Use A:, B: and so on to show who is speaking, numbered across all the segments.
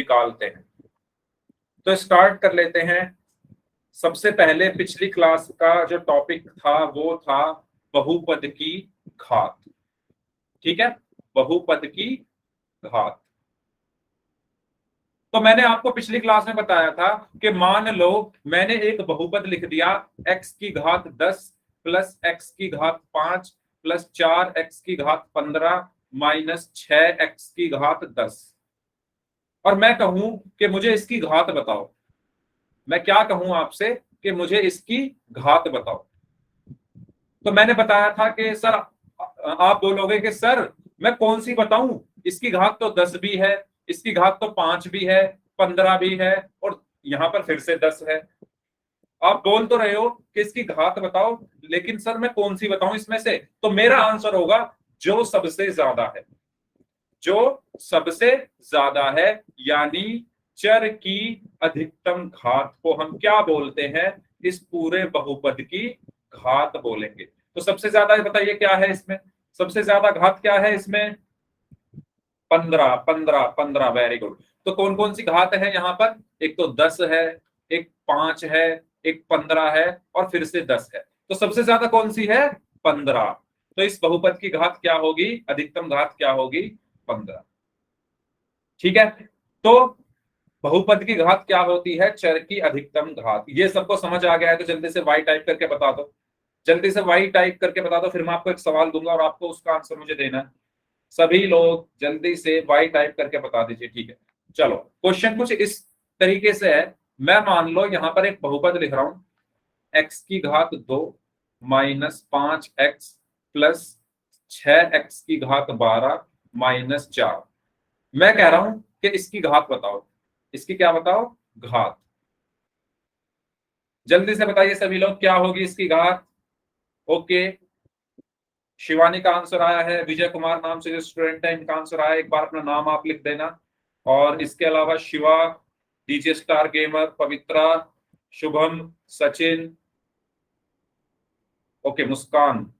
A: निकालते हैं। तो स्टार्ट कर लेते हैं। सबसे पहले पिछली क्लास का जो टॉपिक था वो था बहुपद की घात। ठीक है, बहुपद की घात। तो मैंने आपको पिछली क्लास में बताया था कि मान लो मैंने एक बहुपद लिख दिया x की घात 10 प्लस x की घात 5 प्लस 4x की घात 15 माइनस 6x की घात 10, और मैं कहूं कि मुझे इसकी घात बताओ। मैं क्या कहूं आपसे कि मुझे इसकी घात बताओ। तो मैंने बताया था कि सर, आप बोलोगे कि सर मैं कौन सी बताऊं, इसकी घात तो 10 भी है, इसकी घात तो 5 भी है, 15 भी है, और यहां पर फिर से 10 है। आप बोल तो रहे हो कि इसकी घात बताओ, लेकिन सर मैं कौन सी बताऊं इसमें से। तो मेरा आंसर होगा जो सबसे ज्यादा है, जो सबसे ज्यादा है, यानी चर की अधिकतम घात को हम क्या बोलते हैं, इस पूरे बहुपद की घात बोलेंगे। तो सबसे ज्यादा बताइए क्या है इसमें, सबसे ज्यादा घात क्या है इसमें? 15 15 15। Very good. तो कौन कौन सी घात है यहाँ पर? एक तो 10 है, एक 5 है, एक 15 है, और फिर से 10 है। तो सबसे ज्यादा कौन सी है? 15। तो इस बहुपद की घात क्या होगी, अधिकतम घात क्या होगी? 15। ठीक है। तो बहुपद की घात क्या होती है? चर की अधिकतम घात। ये सबको समझ आ गया है तो जल्दी से वाई टाइप करके बता दो। जल्दी से वाई टाइप करके बता दो, फिर मैं आपको एक सवाल दूंगा और आपको उसका आंसर मुझे देना है। सभी लोग जल्दी से वाई टाइप करके बता दीजिए। ठीक है, चलो क्वेश्चन कुछ इस तरीके से है। मैं मान लो यहां पर एक बहुपद लिख रहा हूं, एक्स की घात 2 माइनस 5x प्लस 6x की घात 12 माइनस 4। मैं कह रहा हूं कि इसकी घात बताओ। इसकी क्या बताओ? घात। जल्दी से बताइए सभी लोग, क्या होगी इसकी घात? ओके, शिवानी का आंसर आया है, विजय कुमार नाम से जो स्टूडेंट है इनका आंसर आया। एक बार अपना नाम आप लिख देना। और इसके अलावा Shiva, DJ star gamer, Pavitra, Shubham, Sachin, okay, Muskan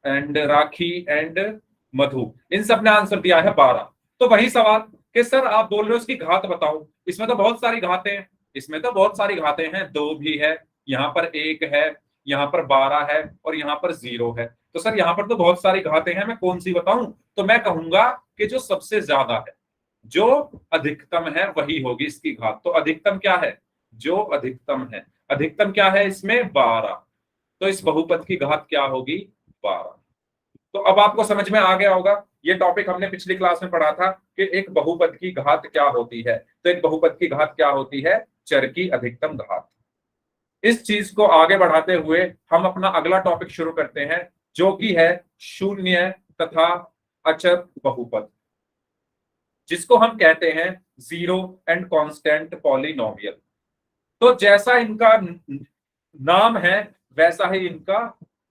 A: and Rakhi and Madhu, इन सब ने आंसर दिया है 12। तो वही सवाल कि सर आप बोल रहे हो इसकी घात बताओ। इसमें तो बहुत सारी घातें हैं, इसमें तो बहुत सारी घातें हैं, 2 भी है, यहाँ पर 1 है, यहाँ पर 12 है, और यहाँ पर 0 है। तो सर यहाँ पर तो बहुत सारी घातें हैं, मैं कौन सी बताऊं? तो मैं कहूंगा कि जो सबसे ज्यादा है, जो अधिकतम है, वही होगी इसकी घात। तो अधिकतम क्या है? जो अधिकतम है, अधिकतम क्या है इसमें? 12। तो इस बहुपद की घात क्या होगी? 12। तो अब आपको समझ में आ गया होगा, ये टॉपिक हमने पिछली क्लास में पढ़ा था कि एक बहुपद की घात क्या होती है। तो एक बहुपद की घात क्या होती है? चर की अधिकतम घात। इस चीज को आगे बढ़ाते हुए हम अपना अगला टॉपिक शुरू करते हैं, जो कि है शून्य तथा अचर बहुपद, जिसको हम कहते हैं जीरो एंड कांस्टेंट पॉलिनोमियल। तो जैसा इनका नाम है वैसा ही इनका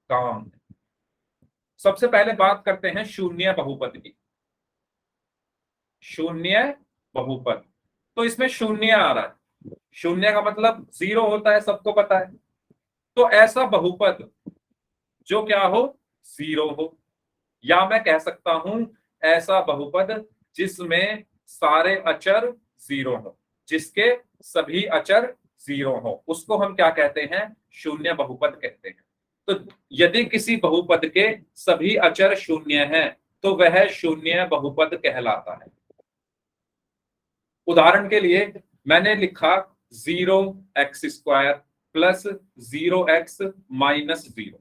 A: काम है। सबसे पहले बात करते हैं शून्य बहुपद की। शून्य बहुपद, तो इसमें शून्य आ रहा है, शून्य का मतलब 0 होता है, सबको पता है। तो ऐसा बहुपद जो क्या हो? 0 हो। या मैं कह सकता हूं ऐसा बहुपद जिसमें सारे अचर 0 हो, जिसके सभी अचर 0 हो, उसको हम क्या कहते हैं? शून्य बहुपद कहते हैं। तो यदि किसी बहुपद के सभी अचर शून्य हैं तो वह शून्य बहुपद कहलाता है। उदाहरण के लिए मैंने लिखा 0x² प्लस 0x माइनस 0।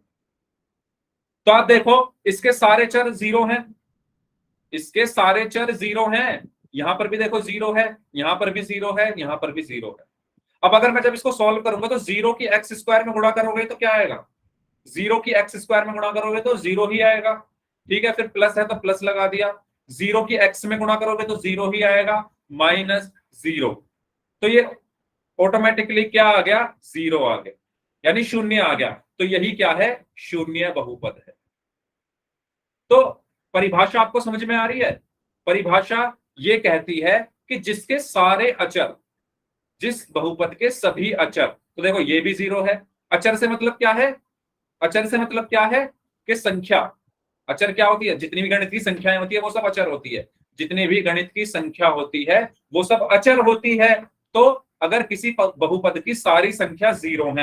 A: तो आप देखो इसके सारे चर 0 हैं, इसके सारे चर 0 हैं। यहां पर भी देखो 0 है, यहां पर भी 0 है, यहां पर भी 0 है। अब अगर मैं जब इसको सॉल्व करूंगा तो 0 की x² में गुणा करोगे तो क्या आएगा? 0 की x² में गुणा करोगे तो 0 ही आएगा। ठीक है, फिर प्लस है तो प्लस लगा दिया। 0 की x में गुणा करोगे तो 0 ही आएगा, माइनस 0। तो ये ऑटोमेटिकली क्या आ गया? 0 आ गया, यानी शून्य आ गया। तो यही क्या है? शून्य बहुपद है। तो परिभाषा आपको समझ में आ रही है? परिभाषा ये कहती है कि जिसके सारे अचर, जिस बहुपद के सभी अचर, तो देखो ये भी 0 है। अचर से मतलब क्या है? अचर से मतलब क्या है? कि संख्या। अचर क्या होती है? जितनी भी गणितीय संख्याएं होती है वो सब अचर होती है। जितनी भी गणित की संख्या होती है वो सब अचर होती है। तो अगर किसी बहुपद की सारी संख्या 0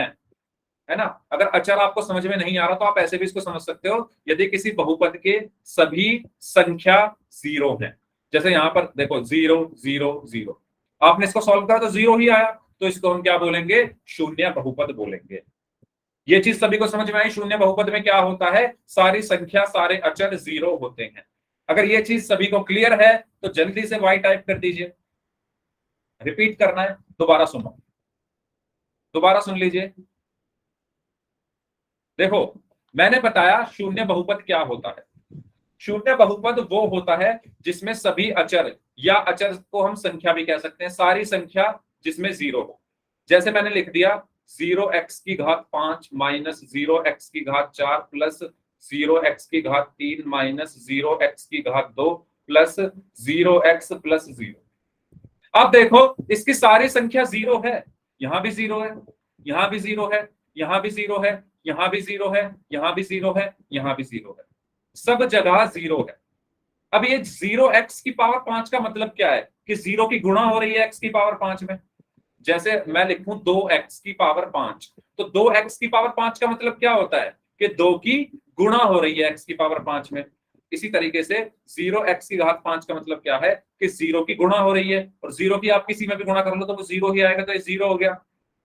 A: है ना, अगर अचर आपको समझ में नहीं आ रहा तो आप ऐसे भी इसको समझ सकते हो, यदि किसी बहुपद के सभी संख्या 0 है, जैसे यहां पर देखो 0 0 0, आपने इसको सॉल्व करा तो 0 ही आया, तो इसको हम क्या बोलेंगे, शून्य बहुपद बोलेंगे। ये चीज सभी को समझ में आई, शून्य बहुपद में क्या होता है, सारी संख्या सारे अचर 0 होते हैं। अगर ये चीज सभी को क्लियर है तो जल्दी से y टाइप कर दीजिए। रिपीट करना है, दोबारा सुनो, दोबारा सुन लीजिए। देखो मैंने बताया शून्य बहुपद क्या होता है। शून्य बहुपद वो होता है जिसमें सभी अचर, या अचर को हम संख्या भी कह सकते हैं, सारी संख्या जिसमें 0 हो। जैसे मैंने लिख दिया 0x की घात 5 माइनस 0x की घात 4 प्लस 0x की घात 3 माइनस 0x की घात 2 प्लस 0x प्लस 0। अब देखो इसकी सारी संख्या 0 है, यहां भी 0 है, यहां भी 0 है, यहां भी 0 है, यहां भी 0 है, यहां भी 0 है, यहां भी 0 है, सब जगह 0 है। अब ये 0x की पावर 5 का मतलब क्या है कि 0 की गुणा हो रही है x की पावर 5 में। जैसे मैं लिखूं 2x की पावर 5, तो 2x की पावर 5 का मतलब क्या होता है कि 2 की गुणा हो रही है x की पावर 5 में। इसी तरीके से 0x की घात 5 का मतलब क्या है कि 0 की गुणा हो रही है, और 0 की आप किसी में भी गुणा कर लो तो वो 0 ही आएगा, तो ये 0 हो गया।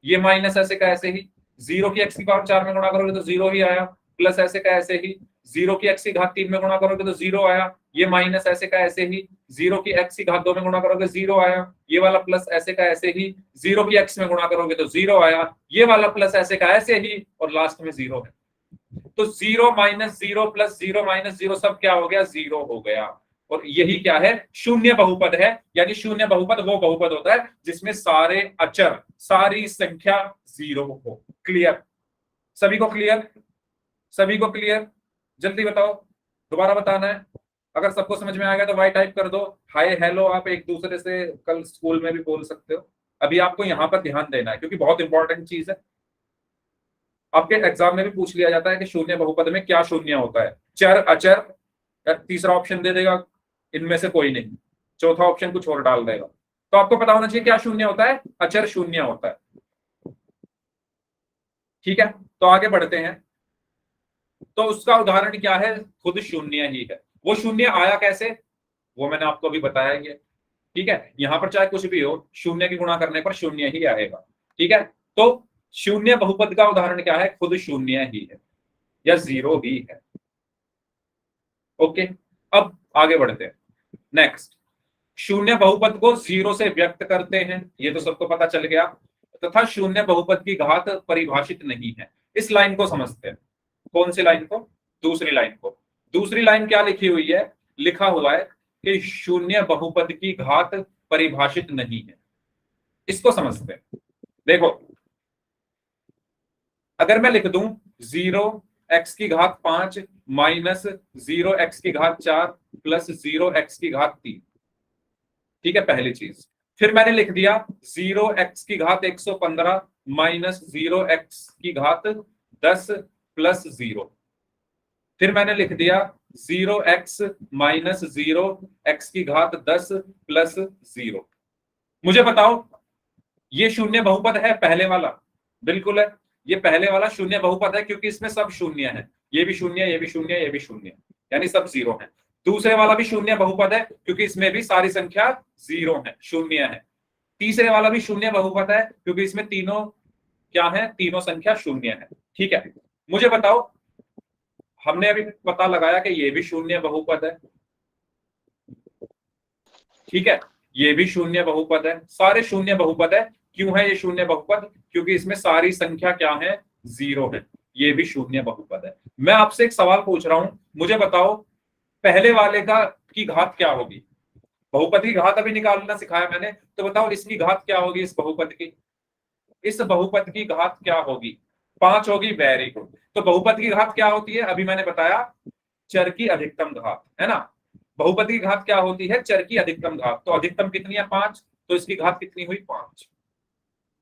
A: ये माइनस ऐसे का ऐसे ही, 0 की x की पावर 4 में गुणा करोगे तो 0 ही आया, प्लस ऐसे का ऐसे ही, 0 की x की घात 3 में गुणा करोगे तो 0 आया, ये माइनस ऐसे का ऐसे ही, 0 की x की घात 2 में गुणा करोगे 0 आया, ये वाला प्लस ऐसे का ऐसे ही, 0 की x में गुणा करोगे तो 0 आया, ये वाला प्लस ऐसे का ऐसे ही, और लास्ट में 0 है। तो 0 माइनस 0 प्लस 0 माइनस 0 सब क्या हो गया, 0 हो गया। और यही क्या है, शून्य बहुपद है। यानी शून्य बहुपद वो बहुपद होता है जिसमें सारे अचर, सारी संख्या 0 हो। क्लियर, सभी को क्लियर, सभी को क्लियर, जल्दी बताओ, दोबारा बताना है। अगर सबको समझ में आ गया तो वाई टाइप कर दो। हाय हेलो आप एक दूसरे से कल स्कूल में भी बोल सकते हो। अभी आपको यहां पर ध्यान देना है क्योंकि बहुत इंपॉर्टेंट चीज है। आपके एग्जाम में भी पूछ लिया जाता है कि शून्य बहुपद में क्या शून्य होता है, चर अचर, या तीसरा ऑप्शन दे देगा इनमें से कोई नहीं, चौथा ऑप्शन कुछ और डाल देगा। तो आपको पता होना चाहिए क्या शून्य होता है, अचर शून्य होता है। ठीक है, तो आगे बढ़ते हैं। तो उसका उदाहरण क्या है, खुद शून्य ही है। वो शून्य आया कैसे, वो मैंने आपको अभी बताया ही है। ठीक है, यहां पर चाहे कुछ भी हो, शून्य की गुणा करने पर शून्य ही आएगा। ठीक है, तो शून्य बहुपद का उदाहरण क्या है, खुद शून्य ही है या 0 ही है। ओके, अब आगे बढ़ते हैं। नेक्स्ट, शून्य बहुपद को 0 से व्यक्त करते हैं, ये तो सबको पता चल गया। तथा शून्य बहुपद की घात परिभाषित नहीं है। इस लाइन को समझते हैं। कौन सी लाइन को, दूसरी लाइन को। दूसरी लाइन क्या लिखी हुई है, लिखा हुआ है कि शून्य बहुपद की घात परिभाषित नहीं है। इसको समझते हैं। देखो अगर मैं लिख दूं 0x की घात 5 माइनस 0x की घात 4 प्लस 0x की घात 3। ठीक है, पहली चीज। फिर मैंने लिख दिया 0x की घात 115 माइनस 0x की घात 10 प्लस 0। फिर मैंने लिख दिया 0x माइनस 0x की घात 10 प्लस 0। मुझे बताओ ये शून्य बहुपद है पहले वाला, बिल्कुल है। ये पहले वाला शून्य बहुपद है क्योंकि इसमें सब शून्य है, ये भी शून्य, ये भी शून्य, ये भी शून्य, यानी सब 0 है। दूसरे वाला भी शून्य बहुपद है क्योंकि इसमें भी सारी संख्या 0 है, शून्य है। तीसरे वाला भी शून्य बहुपद है क्योंकि इसमें तीनों क्या है, तीनों संख्या शून्य है। ठीक है, मुझे बताओ, हमने अभी पता लगाया कि ये भी शून्य बहुपद है। ठीक है, ये भी शून्य बहुपद है, सारे शून्य बहुपद है। क्यों है ये शून्य बहुपद, क्योंकि इसमें सारी संख्या क्या है, 0 है। ये भी शून्य बहुपद है। मैं आपसे एक सवाल पूछ रहा हूं, मुझे बताओ पहले वाले का की घात क्या होगी। बहुपद की घात अभी निकालना सिखाया मैंने, तो बताओ इसकी घात क्या होगी, इस बहुपद की, इस बहुपद की घात क्या होगी, 5 होगी। Very good. तो बहुपद की घात क्या होती है, अभी मैंने बताया, चर की अधिकतम घात, है ना। बहुपद की घात क्या होती है, चर की अधिकतम घात। तो अधिकतम कितनी है, 5, तो इसकी घात कितनी हुई, 5।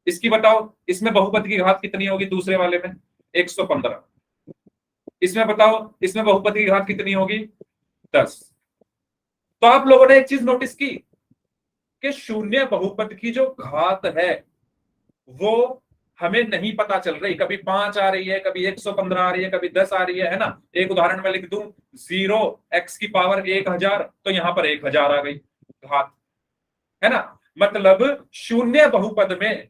A: इसकी बताओ, इसमें बहुपद की घात कितनी होगी, दूसरे वाले में 115। इसमें बताओ, इसमें बहुपद की घात कितनी होगी, 10। तो आप लोगों ने एक चीज नोटिस की कि शून्य बहुपद की जो घात है वो हमें नहीं पता चल रही, कभी 5 आ रही है, कभी 115 आ रही है, कभी 10 आ रही है ना। एक उदाहरण में लिख दूं, 0x⁻1000, तो यहां पर 1000 आ गई घात, है ना। मतलब शून्य बहुपद में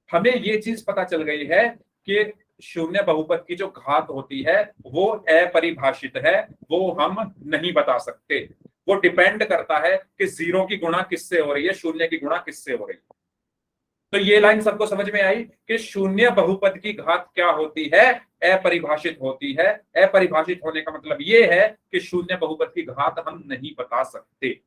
A: हमें ये चीज पता चल गई है कि शून्य बहुपद की जो घात होती है वो अपरिभाषित है, वो हम नहीं बता सकते। वो डिपेंड करता है कि जीरो की गुणा किससे हो रही है, शून्य की गुणा किससे हो रही है। तो ये लाइन सबको समझ में आई कि शून्य बहुपद की घात क्या होती है, अपरिभाषित होती है। अपरिभाषित होने का मतलब ये है कि शून्य बहुपद की घात हम नहीं बता सकते।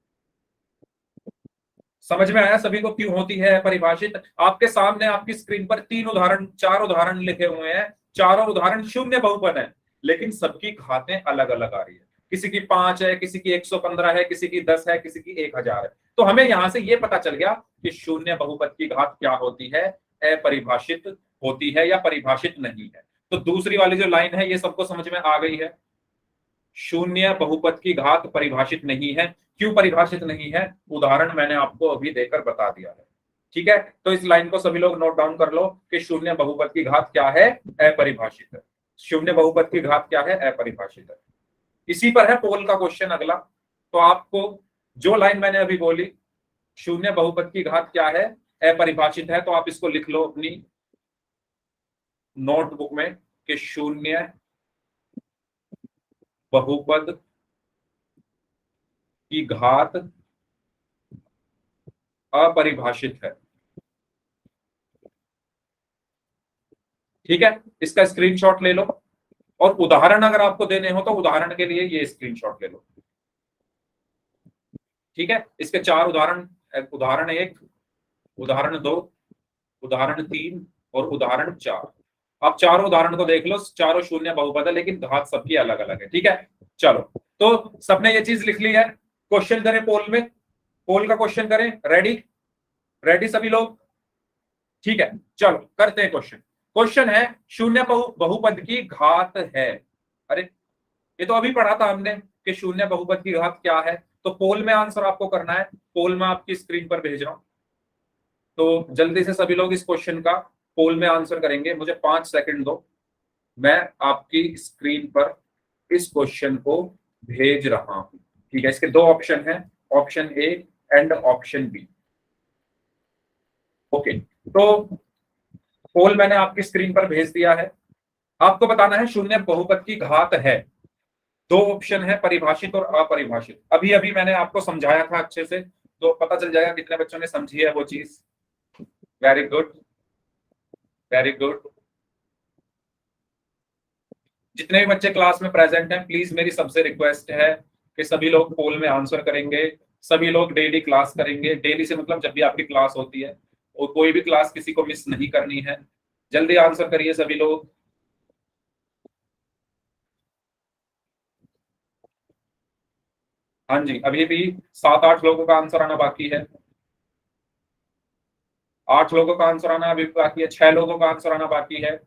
A: समझ में आया सभी को क्यों होती है अपरिभाषित? आपके सामने आपकी स्क्रीन पर 4 उदाहरण लिखे हुए हैं, चारों उदाहरण शून्य बहुपद है, लेकिन सबकी घातें अलग अलग आ रही है। किसी की 5 है, किसी की 115 है, किसी की 10 है, किसी की 1000 है। तो हमें यहां से ये पता चल गया कि शून्य बहुपद की घात क्या होती है, अपरिभाषित होती है या परिभाषित नहीं है। तो दूसरी वाली जो लाइन है ये सबको समझ में आ गई है। शून्य बहुपद की घात परिभाषित नहीं है। क्यों परिभाषित नहीं है, उदाहरण मैंने आपको अभी देकर बता दिया है। ठीक है, तो इस लाइन को सभी लोग नोट डाउन कर लो कि शून्य बहुपद की घात क्या है, अपरिभाषित है। शून्य बहुपद की घात क्या है, अपरिभाषित है। इसी पर है पोल का क्वेश्चन अगला। तो आपको जो लाइन मैंने अभी बोली, शून्य बहुपद की घात क्या है, अपरिभाषित है, तो आप इसको लिख लो अपनी नोटबुक में कि शून्य बहुपद की घात अपरिभाषित है। ठीक है, इसका स्क्रीनशॉट ले लो, और उदाहरण अगर आपको देने हो तो उदाहरण के लिए ये स्क्रीनशॉट ले लो। ठीक है, इसके 4 उदाहरण, उदाहरण 1, उदाहरण 2, उदाहरण 3 और उदाहरण 4। आप चारों उदाहरण को देख लो, चारों शून्य बहुपद है, लेकिन घात सबकी अलग अलग है। ठीक है, चलो, तो सबने ये चीज लिख ली है। क्वेश्चन करें पोल में, पोल का क्वेश्चन करें। रेडी, रेडी सभी लोग? ठीक है, चलो करते हैं क्वेश्चन। क्वेश्चन है शून्य बहुपद की घात है। अरे ये तो अभी पढ़ा था हमने कि शून्य बहुपद की घात क्या है। तो पोल में आंसर आपको करना है, पोल में आपकी स्क्रीन पर भेज रहा हूं। तो जल्दी से सभी लोग इस क्वेश्चन का पोल में आंसर करेंगे, मुझे 5 सेकंड दो। मैं आपकी स्क्रीन पर इस क्वेश्चन को भेज रहा हूं। ठीक है, इसके 2 ऑप्शन हैं, option A and option B. Okay, तो पोल मैंने आपकी स्क्रीन पर भेज दिया है। आपको बताना है शून्य बहुपद की घात है। 2 ऑप्शन है, परिभाषित और अपरिभाषित। अभी अभी मैंने आपको समझाया था अच्छे से, तो पता चल जाएगा कितने बच्चों ने समझी है वो चीज। Very good, very good. जितने भी बच्चे क्लास में प्रेजेंट हैं, प्लीज मेरी सबसे रिक्वेस्ट है कि सभी लोग पोल में आंसर करेंगे। सभी लोग डेली क्लास करेंगे। डेली से मतलब जब भी आपकी क्लास होती है, और कोई भी क्लास किसी को मिस नहीं करनी है। जल्दी आंसर करिए सभी लोग। हाँ जी, अभी भी 7-8 लोगों का आंसर आना बाकी है। 8 लोगों का आंसर आना अभी बाकी है। 6 लोगों का आंसर आना बाकी है।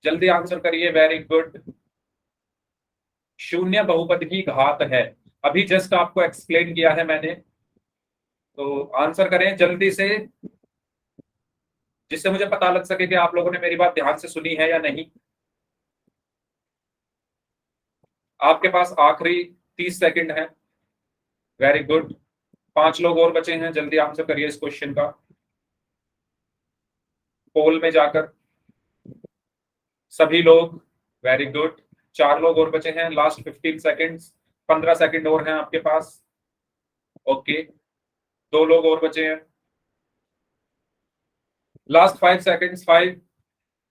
A: जल्दी आंसर करिए, वेरी गुड। शून्य बहुपद की घात है, अभी जस्ट आपको एक्सप्लेन किया है मैंने। तो आंसर करें जल्दी से, जिससे मुझे पता लग सके कि आप लोगों ने मेरी बात ध्यान से सुनी है या नहीं। आपके पास आखिरी 30 सेकंड है। वेरी गुड, 5 लोग और बचे हैं, जल्दी आंसर करिए इस क्वेश्चन का पोल में जाकर सभी लोग। वेरी गुड, 4 लोग और बचे हैं, लास्ट 15 सेकंड्स, 15 सेकंड और हैं आपके पास। ओके, 2 लोग और बचे हैं, लास्ट 5 सेकंड्स। 5,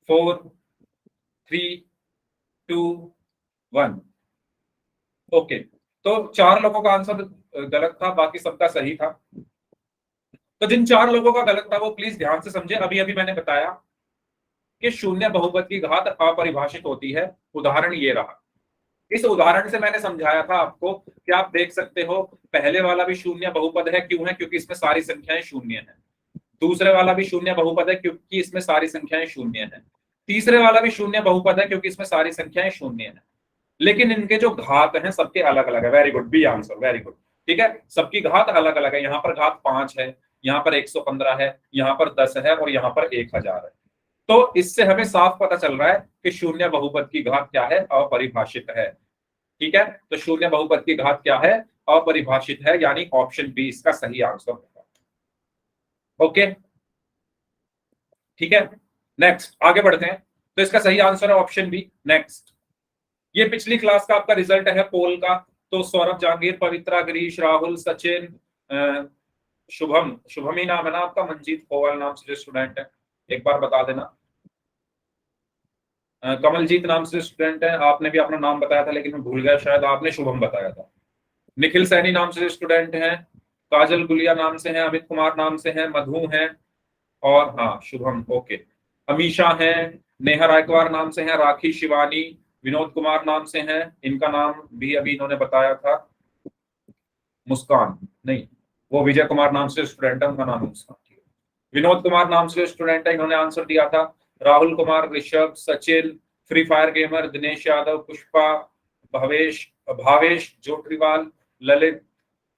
A: 4, 3, 2, 1। ओके, तो 4 लोगों का आंसर गलत था, बाकी सबका सही था। तो जिन 4 लोगों का गलत था वो प्लीज ध्यान से समझे। अभी अभी मैंने बताया कि शून्य बहुपद की घात अपरिभाषित होती है। उदाहरण ये रहा, इस उदाहरण से मैंने समझाया था आपको कि आप देख सकते हो पहले वाला भी शून्य बहुपद है। क्यों है? क्योंकि इसमें सारी संख्याएं शून्य हैं। दूसरे वाला भी शून्य बहुपद है क्योंकि इसमें सारी संख्याएं शून्य हैं। तीसरे वाला भी शून्य बहुपद है क्योंकि इसमें सारी संख्याएं शून्य हैं। लेकिन इनके जो घात हैं सबके अलग अलग है। Very good, B answer, very good. ठीक है, सबकी घात अलग अलग है, यहाँ पर घात 5 है, यहाँ पर 115 है, यहाँ पर 10 है और यहाँ पर 1000 है। तो इससे हमें साफ पता चल रहा है कि शून्य बहुपद की घात क्या है, अपरिभाषित है। ठीक है, तो शून्य बहुपद की घात क्या है, अपरिभाषित है, यानी ऑप्शन बी इसका सही आंसर होगा। ओके, ठीक है, नेक्स्ट आगे बढ़ते हैं। तो इसका सही आंसर है ऑप्शन बी। नेक्स्ट, ये पिछली क्लास का आपका रिजल्ट है पोल का। तो सौरभ, जहांगीर, पवित्रा, गिरीश, राहुल, सचिन, शुभम, शुभम ही नाम है ना आपका, मंजीत कोवल नाम से जो स्टूडेंट है, एक बार बता देना। कमलजीत नाम से स्टूडेंट है, आपने भी अपना नाम बताया था लेकिन मैं भूल गया, शायद आपने शुभम बताया था। निखिल सैनी नाम से स्टूडेंट हैं, काजल गुलिया नाम से हैं, अमित कुमार नाम से हैं, मधु हैं और हाँ शुभम। ओके, अमीशा हैं, नेहा रायकवार नाम से हैं, राखी, शिवानी, विनोद कुमार नाम से हैं, इनका नाम भी अभी इन्होंने बताया था, मुस्कान नहीं, वो विजय कुमार नाम से स्टूडेंट है, उनका नाम मुस्कान। विनोद कुमार नाम से स्टूडेंट है, इन्होंने आंसर दिया था। Rahul Kumar, Rishabh, Sachin, free fire gamer, Dinesh Yadav, Pushpa, Bhavesh Bhavesh Jotriwal, Lalit,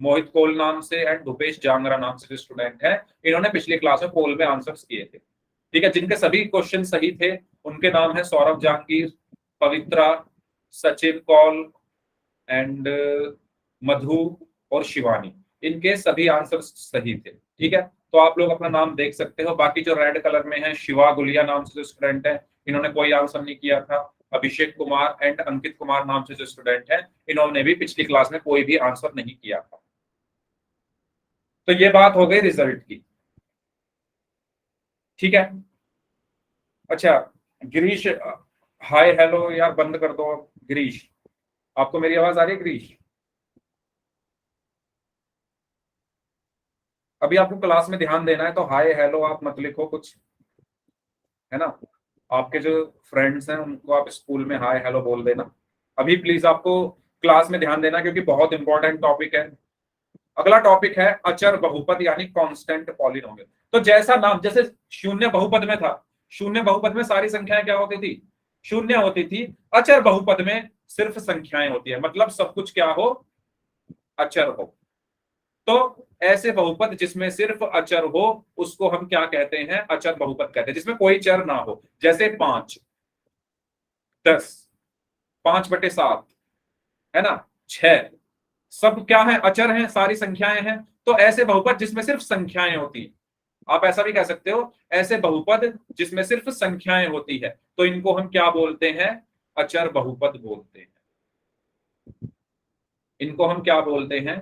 A: Mohit Kol नाम से एंड भूपेश जांगरा नाम से स्टूडेंट है, इन्होंने पिछली क्लास में पोल में आंसर्स किए थे। ठीक है, जिनके सभी क्वेश्चन सही थे उनके नाम है सौरभ, जहांगीर, पवित्रा, सचिन कौल एंड मधु और शिवानी, इनके सभी आंसर सही थे। ठीक है, तो आप लोग अपना नाम देख सकते हो। बाकी जो रेड कलर में है, शिवा गुलिया नाम से जो स्टूडेंट है, इन्होंने कोई आंसर नहीं किया था। अभिषेक कुमार एंड अंकित कुमार नाम से जो स्टूडेंट है, इन्होंने भी पिछली क्लास में कोई भी आंसर नहीं किया था। तो ये बात हो गई रिजल्ट की। ठीक है, अच्छा गिरीश, हाय हेलो यार बंद कर दो गिरीश, आपको मेरी आवाज आ रही है गिरीश? अभी आपको क्लास में ध्यान देना है, तो हाय हेलो आप मत लिखो कुछ, है ना। आपके जो फ्रेंड्स हैं उनको आप स्कूल में हाय हेलो बोल देना। अभी प्लीज आपको क्लास में ध्यान देना क्योंकि बहुत इंपॉर्टेंट टॉपिक है। अगला टॉपिक है अचर बहुपद यानी कांस्टेंट पॉलिनोमियल। तो जैसा नाम, जैसे शून्य बहुपद में था, शून्य बहुपद में सारी संख्याएं क्या होती थी, शून्य होती थी। अचर बहुपद में सिर्फ संख्याएं होती है, मतलब सब कुछ क्या हो, अचर हो। तो ऐसे बहुपद जिसमें सिर्फ अचर हो उसको हम क्या कहते हैं, अचर बहुपद कहते हैं, जिसमें कोई चर ना हो। जैसे 5, 10, 5/7, है ना, 6, सब क्या है, अचर हैं, सारी संख्याएं हैं। तो ऐसे बहुपद जिसमें सिर्फ संख्याएं होती हैं, आप ऐसा भी कह सकते हो, ऐसे बहुपद जिसमें सिर्फ संख्याएं होती है, तो इनको हम क्या बोलते हैं, अचर बहुपद बोलते हैं। इनको हम क्या बोलते हैं,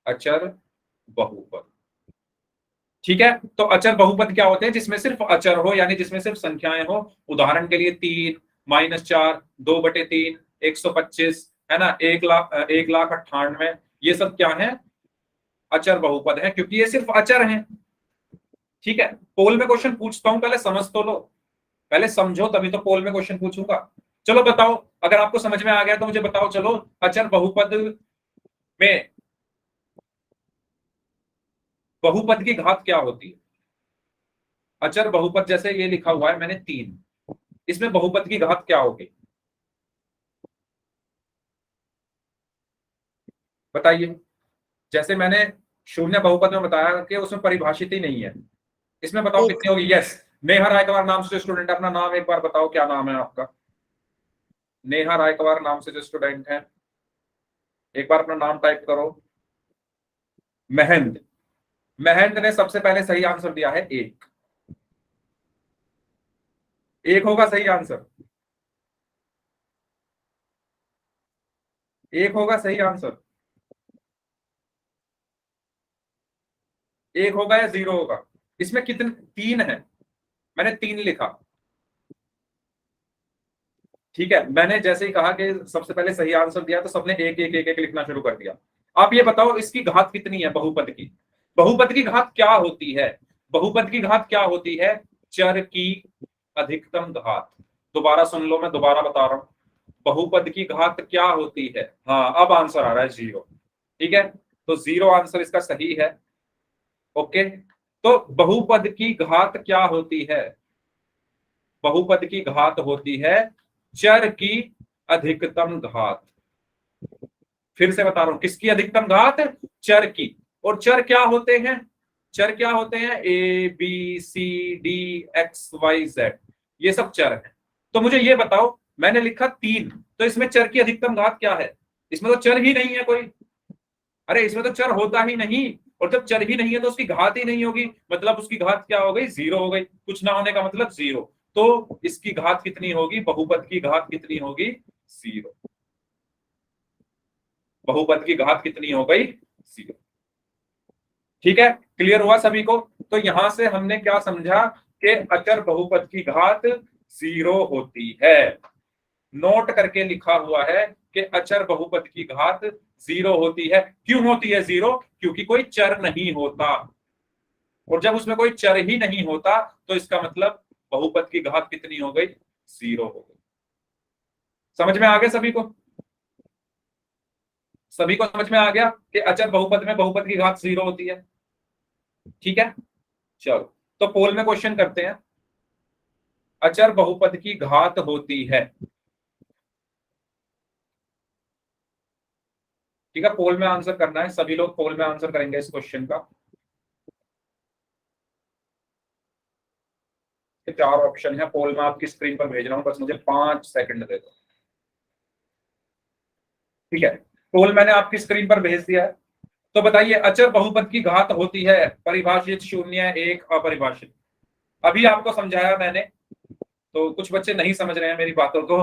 A: अचर बहुपद। ठीक है, तो अचर बहुपद क्या होते हैं, जिसमें सिर्फ अचर हो, यानी जिसमें सिर्फ संख्याएं हो। उदाहरण के लिए 3, -4, 2/3, 125, है ना, 1,98,000, ये सब क्या है, अचर बहुपद है, क्योंकि ये सिर्फ अचर हैं। ठीक है, पोल में क्वेश्चन पूछता हूं, पहले समझ तो लो, पहले समझो तभी तो पोल में क्वेश्चन पूछूंगा। चलो बताओ, अगर आपको समझ में आ गया तो मुझे बताओ, चलो अचर बहुपद में बहुपद की घात क्या होती है। अचर बहुपद, जैसे ये लिखा हुआ है मैंने 3, इसमें बहुपद की घात क्या होगी, बताइए। जैसे मैंने शून्य बहुपद में बताया कि उसमें परिभाषित ही नहीं है, इसमें बताओ कितनी होगी। यस, नेहा रायकवार नाम से स्टूडेंट, अपना नाम एक बार बताओ, क्या नाम है आपका, नेहा रायकवार नाम से जो स्टूडेंट है, एक बार अपना नाम टाइप करो। महेंद्र, महेंद्र ने सबसे पहले सही आंसर दिया है 1, 1 होगा सही आंसर, 1 होगा सही आंसर, 1 होगा या 0 होगा। इसमें कितने, 3 है, मैंने 3 लिखा। ठीक है, मैंने जैसे ही कहा कि सबसे पहले सही आंसर दिया तो सबने 1 1 1 1 लिखना शुरू कर दिया। आप ये बताओ इसकी घात कितनी है बहुपद की, बहुपद की घात क्या होती है, बहुपद की घात क्या होती है, चर की अधिकतम घात। दोबारा सुन लो, मैं दोबारा बता रहा हूं, बहुपद की घात क्या होती है। हाँ, अब आंसर आ रहा है 0। ठीक है, तो 0 आंसर इसका सही है। ओके, तो बहुपद की घात क्या होती है, बहुपद की घात होती है चर की अधिकतम घात। फिर से बता रहा हूं, किसकी अधिकतम घात? चर की। और चर क्या होते हैं? चर क्या होते हैं? A B C D X Y Z, ये सब चर है। तो मुझे ये बताओ, मैंने लिखा 3, तो इसमें चर की अधिकतम घात क्या है? इसमें तो चर ही नहीं है कोई। अरे इसमें तो चर होता ही नहीं, और जब चर ही नहीं है तो उसकी घात ही नहीं होगी, मतलब उसकी घात क्या हो गई? 0 हो गई। कुछ ना होने का मतलब 0। तो इसकी घात कितनी होगी? बहुपद की घात कितनी होगी? 0। बहुपद की घात कितनी हो गई? 0। ठीक है, क्लियर हुआ सभी को? तो यहां से हमने क्या समझा कि अचर बहुपद की घात 0 होती है। नोट करके लिखा हुआ है कि अचर बहुपद की घात 0 होती है। क्यों होती है 0? क्योंकि कोई चर नहीं होता, और जब उसमें कोई चर ही नहीं होता तो इसका मतलब बहुपद की घात कितनी हो गई? 0 हो गई। समझ में आ गया सभी को? सभी को समझ में आ गया कि अचर बहुपद में बहुपद की घात 0 होती है। ठीक है, चलो तो पोल में क्वेश्चन करते हैं। अचर बहुपद की घात होती है, ठीक है, पोल में आंसर करना है। सभी लोग पोल में आंसर करेंगे इस क्वेश्चन का। 4 ऑप्शन है पोल में, आपकी स्क्रीन पर भेज रहा हूं, बस मुझे 5 सेकंड दे दो। ठीक है, पोल मैंने आपकी स्क्रीन पर भेज दिया है। तो बताइए, अचर बहुपद की घात होती है परिभाषित 0, 1, अपरिभाषित। अभी आपको समझाया मैंने, तो कुछ बच्चे नहीं समझ रहे हैं मेरी बातों को।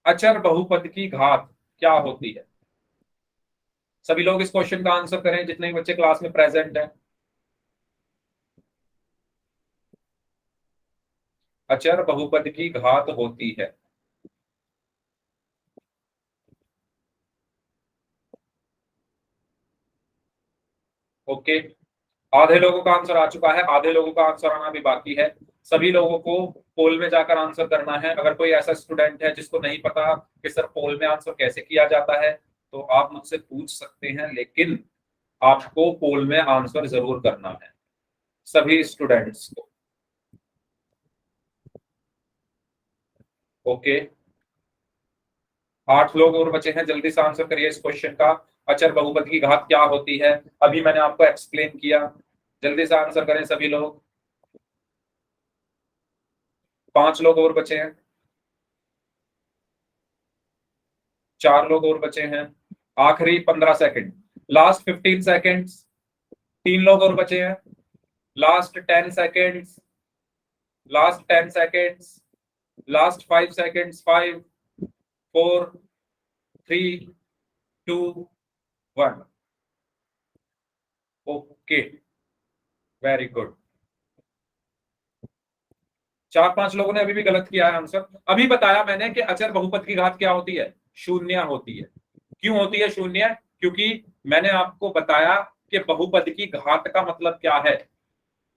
A: अचर बहुपद की घात क्या होती है? सभी लोग इस क्वेश्चन का आंसर करें, जितने भी बच्चे क्लास में प्रेजेंट हैं। अचर बहुपद की घात होती है। ओके, आधे लोगों का आंसर आ चुका है, आधे लोगों का आंसर आना भी बाकी है। सभी लोगों को पोल में जाकर आंसर करना है। अगर कोई ऐसा स्टूडेंट है जिसको नहीं पता कि सर पोल में आंसर कैसे किया जाता है, तो आप मुझसे पूछ सकते हैं, लेकिन आपको पोल में आंसर जरूर करना है, सभी स्टूडेंट्स को। ओके, 8 लोग और बचे हैं, जल्दी से आंसर करिए इस क्वेश्चन का। अचर बहुपद की घात क्या होती है? अभी मैंने आपको एक्सप्लेन किया, जल्दी से आंसर करें सभी लोग। 5 लोग और बचे हैं, 4 लोग और बचे हैं, आखिरी 15 सेकंड, लास्ट 15 सेकंड्स। 3 लोग और बचे हैं, last 10 seconds, last 10 seconds, last 5 seconds. 5, 4, 3, 2, 1। Okay, very good. 4-5 लोगों ने अभी भी गलत किया है आंसर। अभी बताया मैंने कि अचर बहुपद की घात क्या होती है? 0 होती है। क्यों होती है 0? क्योंकि मैंने आपको बताया कि बहुपद की घात का मतलब क्या है।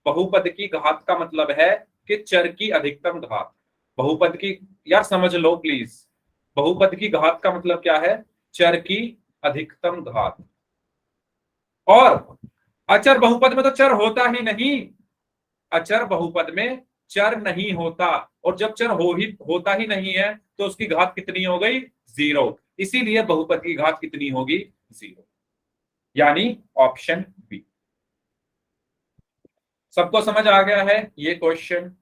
A: बहुपद की घात का मतलब है कि चर की अधिकतम घात। बहुपद की, यार समझ लो प्लीज, बहुपद की घात का मतलब क्या है? चर की अधिकतम घात। और अचर बहुपद में तो चर होता ही नहीं, अचर बहुपद में चर नहीं होता, और जब चर होता ही नहीं है तो उसकी घात कितनी हो गई? 0। इसीलिए बहुपद की घात कितनी होगी? 0, यानी ऑप्शन बी। सबको समझ आ गया है ये क्वेश्चन?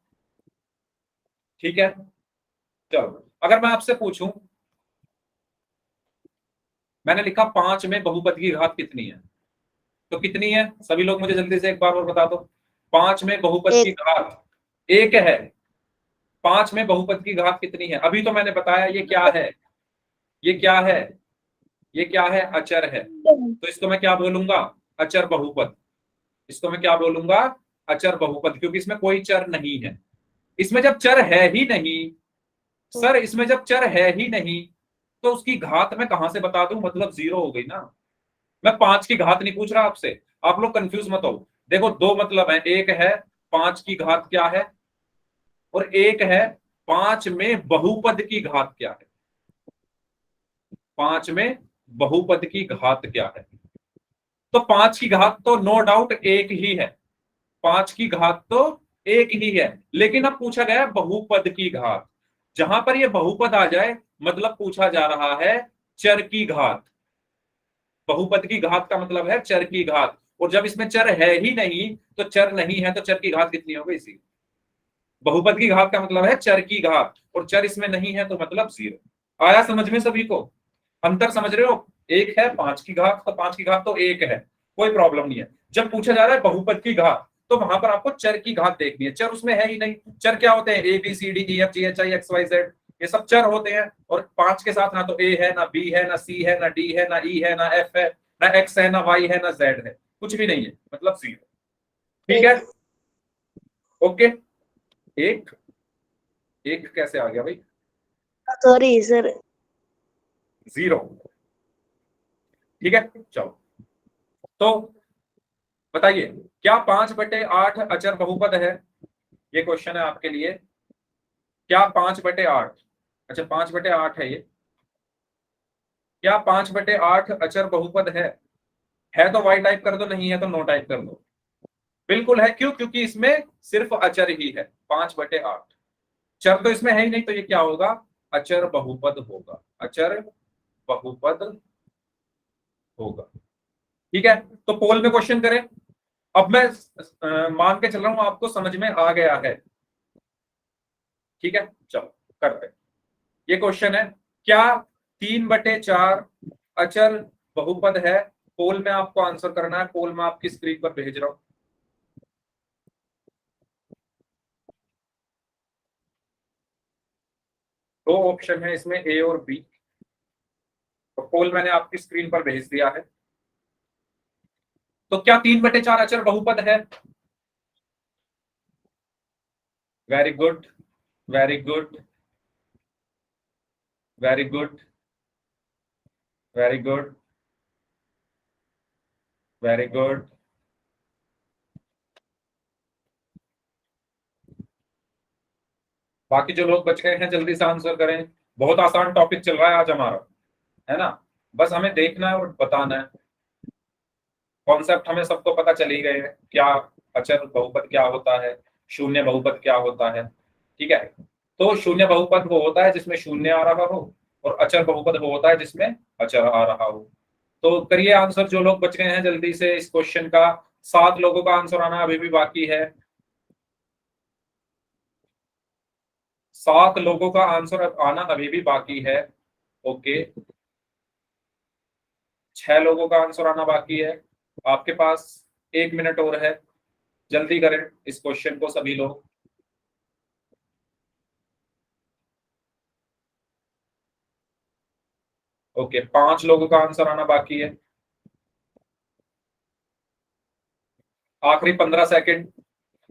A: ठीक है, चलो अगर मैं आपसे पूछूं, मैंने लिखा 5 में बहुपद की घात कितनी है, तो कितनी है? सभी लोग मुझे जल्दी से एक बार और बता दो। 5 में बहुपद की घात 1 है। 5 में बहुपद की घात कितनी है? अभी तो मैंने बताया ये क्या है, ये क्या है, ये क्या है? अचर है। तो इसको मैं क्या बोलूंगा? अचर बहुपद। इसको मैं क्या बोलूंगा? अचर बहुपद, क्योंकि इसमें कोई चर नहीं है। इसमें जब चर है ही नहीं, सर इसमें जब चर है ही नहीं, तो उसकी घात मैं कहां से बता दूं? मतलब 0 हो गई ना। मैं 5 की घात नहीं पूछ रहा आपसे, आप लोग कंफ्यूज मत हो। देखो दो मतलब है, एक है 5 की घात क्या है, और एक है 5 में बहुपद की घात क्या है। 5 में बहुपद की घात क्या है? तो 5 की घात तो नो डाउट एक ही है, 5 की घात तो एक ही है, लेकिन अब पूछा गया है बहुपद की घात। जहां पर ये बहुपद आ जाए, मतलब पूछा जा रहा है चर की घात। बहुपद की घात का मतलब है चर की घात, और जब इसमें चर है ही नहीं तो चर नहीं है तो चर की घात कितनी होगी इसी। बहुपद की घात का मतलब है चर की घात, और चर इसमें नहीं है तो मतलब 0। आया समझ में सभी को? अंतर समझ रहे हो? एक है 5 की घात, तो 5 की घात तो एक है, कोई प्रॉब्लम नहीं है। जब पूछा जा रहा है बहुपद की घात तो वहां पर आपको चर की घात देखनी है, चर उसमें है ही नहीं। चर क्या होते हैं? A B C D E F G H I X Y Z, ये सब चर होते हैं। और 5 के साथ ना तो ए है, ना बी है, ना सी है, ना डी है, ना ई है, ना एफ है, ना एक्स है, ना वाई है, ना जेड है, कुछ भी नहीं है, मतलब 0। ठीक है, ओके। एक एक कैसे आ गया भाई?
B: Sorry sir.
A: 0। ठीक है, चलो। तो बताइए, क्या 5/8 अचर बहुपद है? ये क्वेश्चन है आपके लिए। क्या 5/8, अच्छा 5/8 है ये, क्या 5/8 अचर बहुपद है? तो वाई टाइप कर दो, नहीं है तो नो टाइप कर दो। बिल्कुल है, क्यों? क्योंकि इसमें सिर्फ अचर ही है। 5/8 चर तो इसमें है ही नहीं, तो ये क्या होगा? अचर बहुपद होगा, अचर बहुपद होगा। ठीक है, तो पोल में क्वेश्चन करें। अब मैं मान के चल रहा हूं आपको समझ में आ गया है। ठीक है, चलो करते हैं। ये क्वेश्चन है, क्या 3/4 अचर बहुपद है? पोल में आपको आंसर करना है, पोल में आपकी स्क्रीन पर भेज रहा हूं। दो ऑप्शन है इसमें, ए और बी। तो पोल मैंने आपकी स्क्रीन पर भेज दिया है। तो क्या 3/4 अचर बहुपद है? Very good, very good, very good, very good, very good. बाकी जो लोग बच गए हैं जल्दी से आंसर करें। बहुत आसान टॉपिक चल रहा है आज हमारा, है ना? बस हमें देखना है और बताना है। कॉन्सेप्ट हमें सबको पता चल ही गए हैं, क्या अचर बहुपद क्या होता है, शून्य बहुपद क्या होता है। ठीक है, तो शून्य बहुपद वो होता है जिसमें शून्य आ रहा हो, और अचर बहुपद वो होता है जिसमें अचर आ रहा हो। तो करिए आंसर, जो लोग बच गए हैं जल्दी से इस क्वेश्चन का। 7 लोगों का आंसर आना अभी भी बाकी है। 7 लोगों का आंसर आना अभी भी बाकी है। ओके, 6 लोगों का आंसर आना बाकी है। आपके पास 1 मिनट और है, जल्दी करें इस क्वेश्चन को सभी लोग। ओके, 5 लोगों का आंसर आना बाकी है। आखिरी 15 second,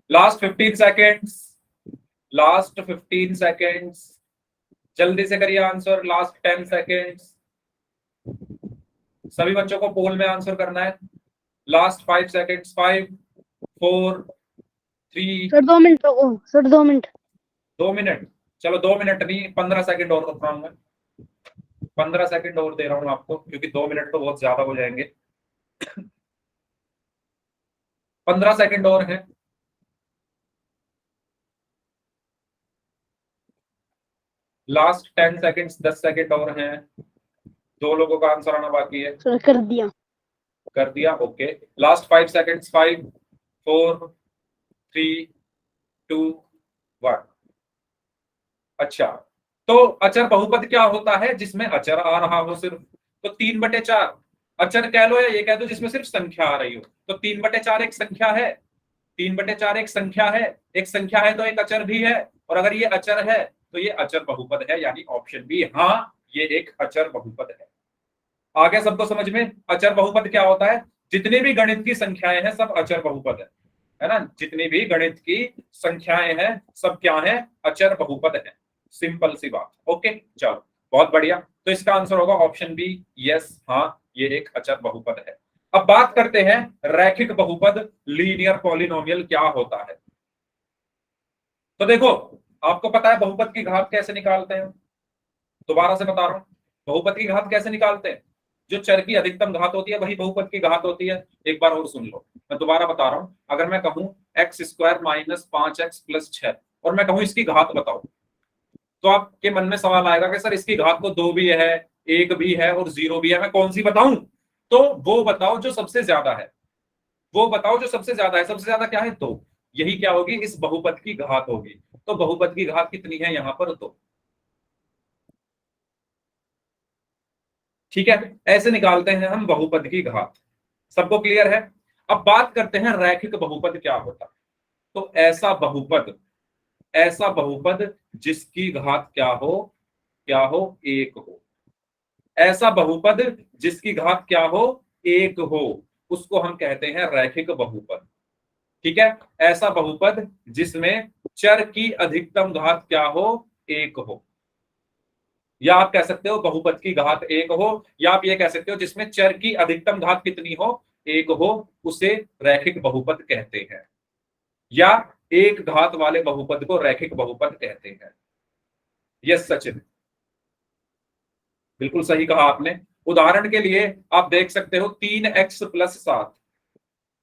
A: last 15 seconds, last 15 seconds, जल्दी से करिए आंसर, लास्ट 10 सेकेंड्स। सभी बच्चों को पोल में आंसर करना है। Last 5 seconds, 5, 4, 3।
B: सर 2 मिनट रुको सर, 2 मिनट।
A: 2 मिनट? चलो 2 मिनट नहीं, 15 सेकेंड और रख रहा हूं मैं। 15 सेकेंड और दे रहा हूं आपको, क्योंकि 2 मिनट तो बहुत ज्यादा हो जाएंगे। 15 सेकेंड और है। लास्ट 10 सेकेंड्स, 10 सेकेंड और हैं। 2 लोगों का आंसर आना बाकी है।
B: सर कर दिया।
A: कर दिया, ओके। Last 5 seconds, 5, 4, 3, 2, 1। अच्छा, तो अचर बहुपद क्या होता है? जिसमें अचर आ रहा हो सिर्फ। तो 3/4 अचर कह लो या ये कह दो जिसमें सिर्फ संख्या आ रही हो। तो 3/4 एक संख्या है, 3/4 एक संख्या है। एक संख्या है तो एक अचर भी है, और अगर ये अचर है तो ये अचर बहुपद है, यानी ऑप्शन बी, हाँ ये एक अचर बहुपद है। आगे सबको समझ में? अचर बहुपद क्या होता है? जितनी भी गणित की संख्याएं हैं सब अचर बहुपद है ना? जितनी भी गणित की संख्याएं हैं सब क्या है? अचर बहुपद है। सिंपल सी बात। ओके, चलो बहुत बढ़िया। तो इसका आंसर होगा ऑप्शन बी, यस, हाँ ये एक अचर बहुपद है। अब बात करते हैं रैखिक बहुपद, लीनियर पॉलिनोमियल क्या होता है। तो देखो, आपको पता है बहुपद की घात कैसे निकालते हैं? दोबारा से बता रहा हूं, बहुपद की घात कैसे निकालते हैं? जो चर की अधिकतम घात होती है वही बहुपद की घात होती है। एक बार और सुन लो, मैं दोबारा बता रहा हूं। अगर मैं कहूं x² - 5x + 6 और मैं कहूं इसकी घात बताओ, तो आपके मन में सवाल आएगा कि सर इसकी घात तो 2 भी है, 1 भी है और 0 भी है, मैं कौन सी बताऊं? तो वो बताओ जो सबसे ज्यादा है, वो बताओ जो सबसे ज्यादा है। सबसे ज्यादा क्या है? 2। यही क्या होगी? इस बहुपद की घात होगी। तो बहुपद की घात कितनी है यहाँ पर? 2। ठीक है, ऐसे निकालते हैं हम बहुपद की घात। सबको क्लियर है? अब बात करते हैं रैखिक बहुपद क्या होता है। तो ऐसा बहुपद जिसकी घात क्या हो? क्या हो? 1 हो। ऐसा बहुपद जिसकी घात क्या हो? 1 हो, उसको हम कहते हैं रैखिक बहुपद। ठीक है, ऐसा बहुपद जिसमें चर की अधिकतम घात क्या हो? 1 हो। या आप कह सकते हो बहुपद की घात 1 हो, या आप ये कह सकते हो जिसमें चर की अधिकतम घात कितनी हो? 1 हो, उसे रैखिक बहुपद कहते हैं। या एक घात वाले बहुपद को रैखिक बहुपद कहते हैं। यस सचिन, बिल्कुल सही कहा आपने। उदाहरण के लिए आप देख सकते हो 3x+7।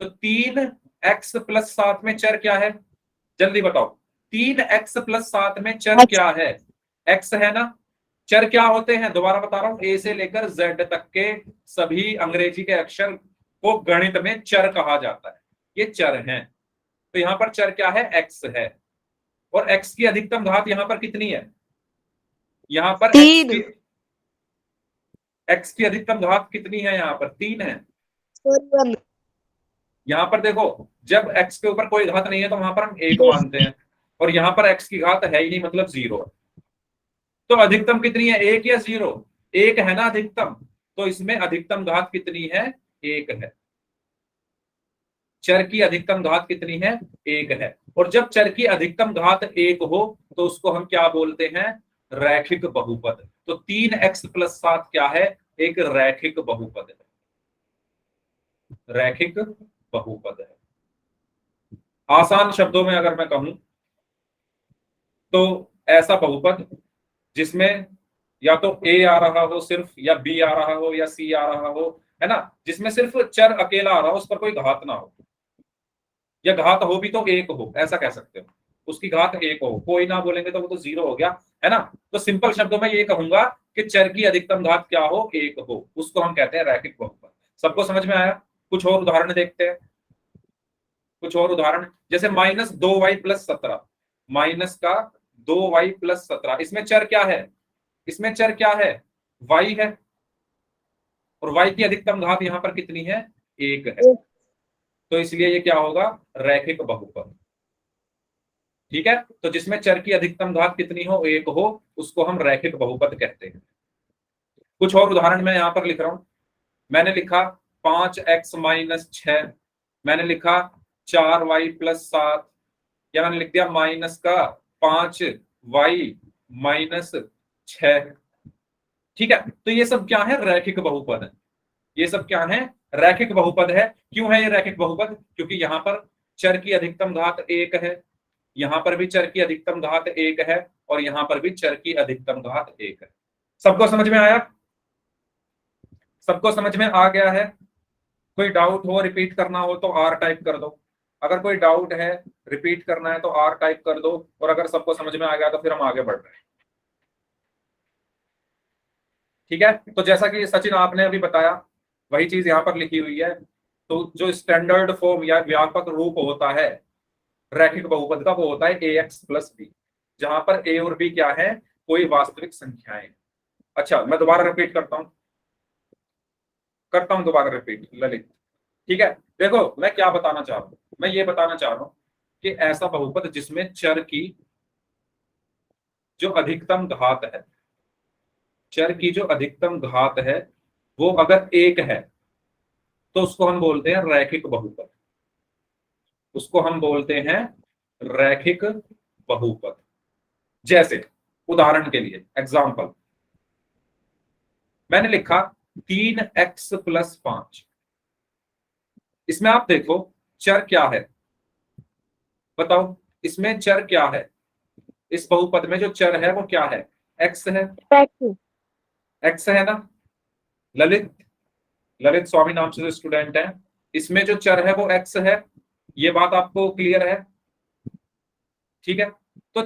A: तो 3x+7 में चर क्या है? जल्दी बताओ, 3x+7 में चर क्या है? x है ना। चर क्या होते हैं? दोबारा बता रहा हूं, ए से लेकर जेड तक के सभी अंग्रेजी के अक्षर को गणित में चर कहा जाता है। ये चर हैं। तो यहां पर चर क्या है? x है। और x की अधिकतम घात यहां पर कितनी है? यहां पर
B: तीन।
A: x की अधिकतम घात कितनी है? यहां पर 3 है।
B: सॉरी,
A: यहां पर देखो, जब x के ऊपर कोई घात नहीं है तो वहां पर हम 1 मानते हैं, और यहां पर x की घात है ही नहीं, मतलब 0। तो अधिकतम कितनी है? 1 या 0? 1 है ना अधिकतम। तो इसमें अधिकतम घात कितनी है? 1 है। चर की अधिकतम घात कितनी है? 1 है। और जब चर की अधिकतम घात 1 हो तो उसको हम क्या बोलते हैं? रैखिक बहुपद। तो 3x+7 क्या है? एक रैखिक बहुपद है। रैखिक बहुपद है। आसान शब्दों में अगर मैं कहूं तो ऐसा बहुपद जिसमें या तो a आ रहा हो सिर्फ, या b आ रहा हो, या c आ रहा हो, है ना, जिसमें सिर्फ चर अकेला आ रहा हो, उस पर कोई घात ना हो, या घात हो भी तो 1 हो, ऐसा कह सकते हो। उसकी घात 1 हो, कोई ना बोलेंगे तो वो तो 0 हो गया, है ना। तो सिंपल शब्दों में ये कहूंगा कि चर की अधिकतम घात क्या हो? 1 हो, उसको हम कहते हैं रैखिक बहुपद। सबको समझ में आया? कुछ और उदाहरण देखते हैं। कुछ और उदाहरण, जैसे -2y+17। माइनस का 2y+17, इसमें चर क्या है? इसमें चर क्या है? y है। और y की अधिकतम घात यहां पर कितनी है? 1 है। तो इसलिए ये क्या होगा? रैखिक बहुपद। ठीक है, तो जिसमें चर की अधिकतम घात कितनी हो? 1 हो, उसको हम रैखिक बहुपद कहते हैं। कुछ और उदाहरण मैं यहां पर लिख रहा हूं। मैंने लिखा 5x-6, मैंने लिखा 4y+7, या मैंने लिख दिया माइनस का 5y-6। ठीक है, तो ये सब क्या है? रैखिक बहुपद है। ये सब क्या है? रैखिक बहुपद है। क्यों है ये रैखिक बहुपद? क्योंकि यहां पर चर की अधिकतम घात 1 है, यहां पर भी चर की अधिकतम घात 1 है, और यहां पर भी चर की अधिकतम घात 1 है। सबको समझ में आया? सबको समझ में आ गया है? कोई डाउट हो, रिपीट करना हो तो आर टाइप कर दो। अगर कोई डाउट है, रिपीट करना है तो आर टाइप कर दो। और अगर सबको समझ में आ गया तो फिर हम आगे बढ़ रहे हैं। ठीक है, तो जैसा कि सचिन आपने अभी बताया, वही चीज यहाँ पर लिखी हुई है। तो जो स्टैंडर्ड फॉर्म या व्यापक रूप होता है रैखिक बहुपद का, वो होता है ax+b, जहां पर a और b क्या है? कोई वास्तविक संख्याएं। अच्छा, मैं दोबारा रिपीट करता हूं दोबारा रिपीट, ललित। ठीक है, देखो मैं क्या बताना चाह रहा हूं। मैं ये बताना चाह रहा हूं कि ऐसा बहुपद जिसमें चर की जो अधिकतम घात है, चर की जो अधिकतम घात है, वो अगर 1 है तो उसको हम बोलते हैं रैखिक बहुपद। उसको हम बोलते हैं रैखिक बहुपद। जैसे उदाहरण के लिए एग्जाम्पल, मैंने लिखा 3x+5। इसमें आप देखो चर क्या है? बताओ, इसमें चर क्या है? इस बहुपद में जो चर है वो क्या है? x है। x है ना। ललित, ललित स्वामी नाम से जो स्टूडेंट है, इसमें जो चर है वो x है। ये बात आपको क्लियर है? ठीक है, तो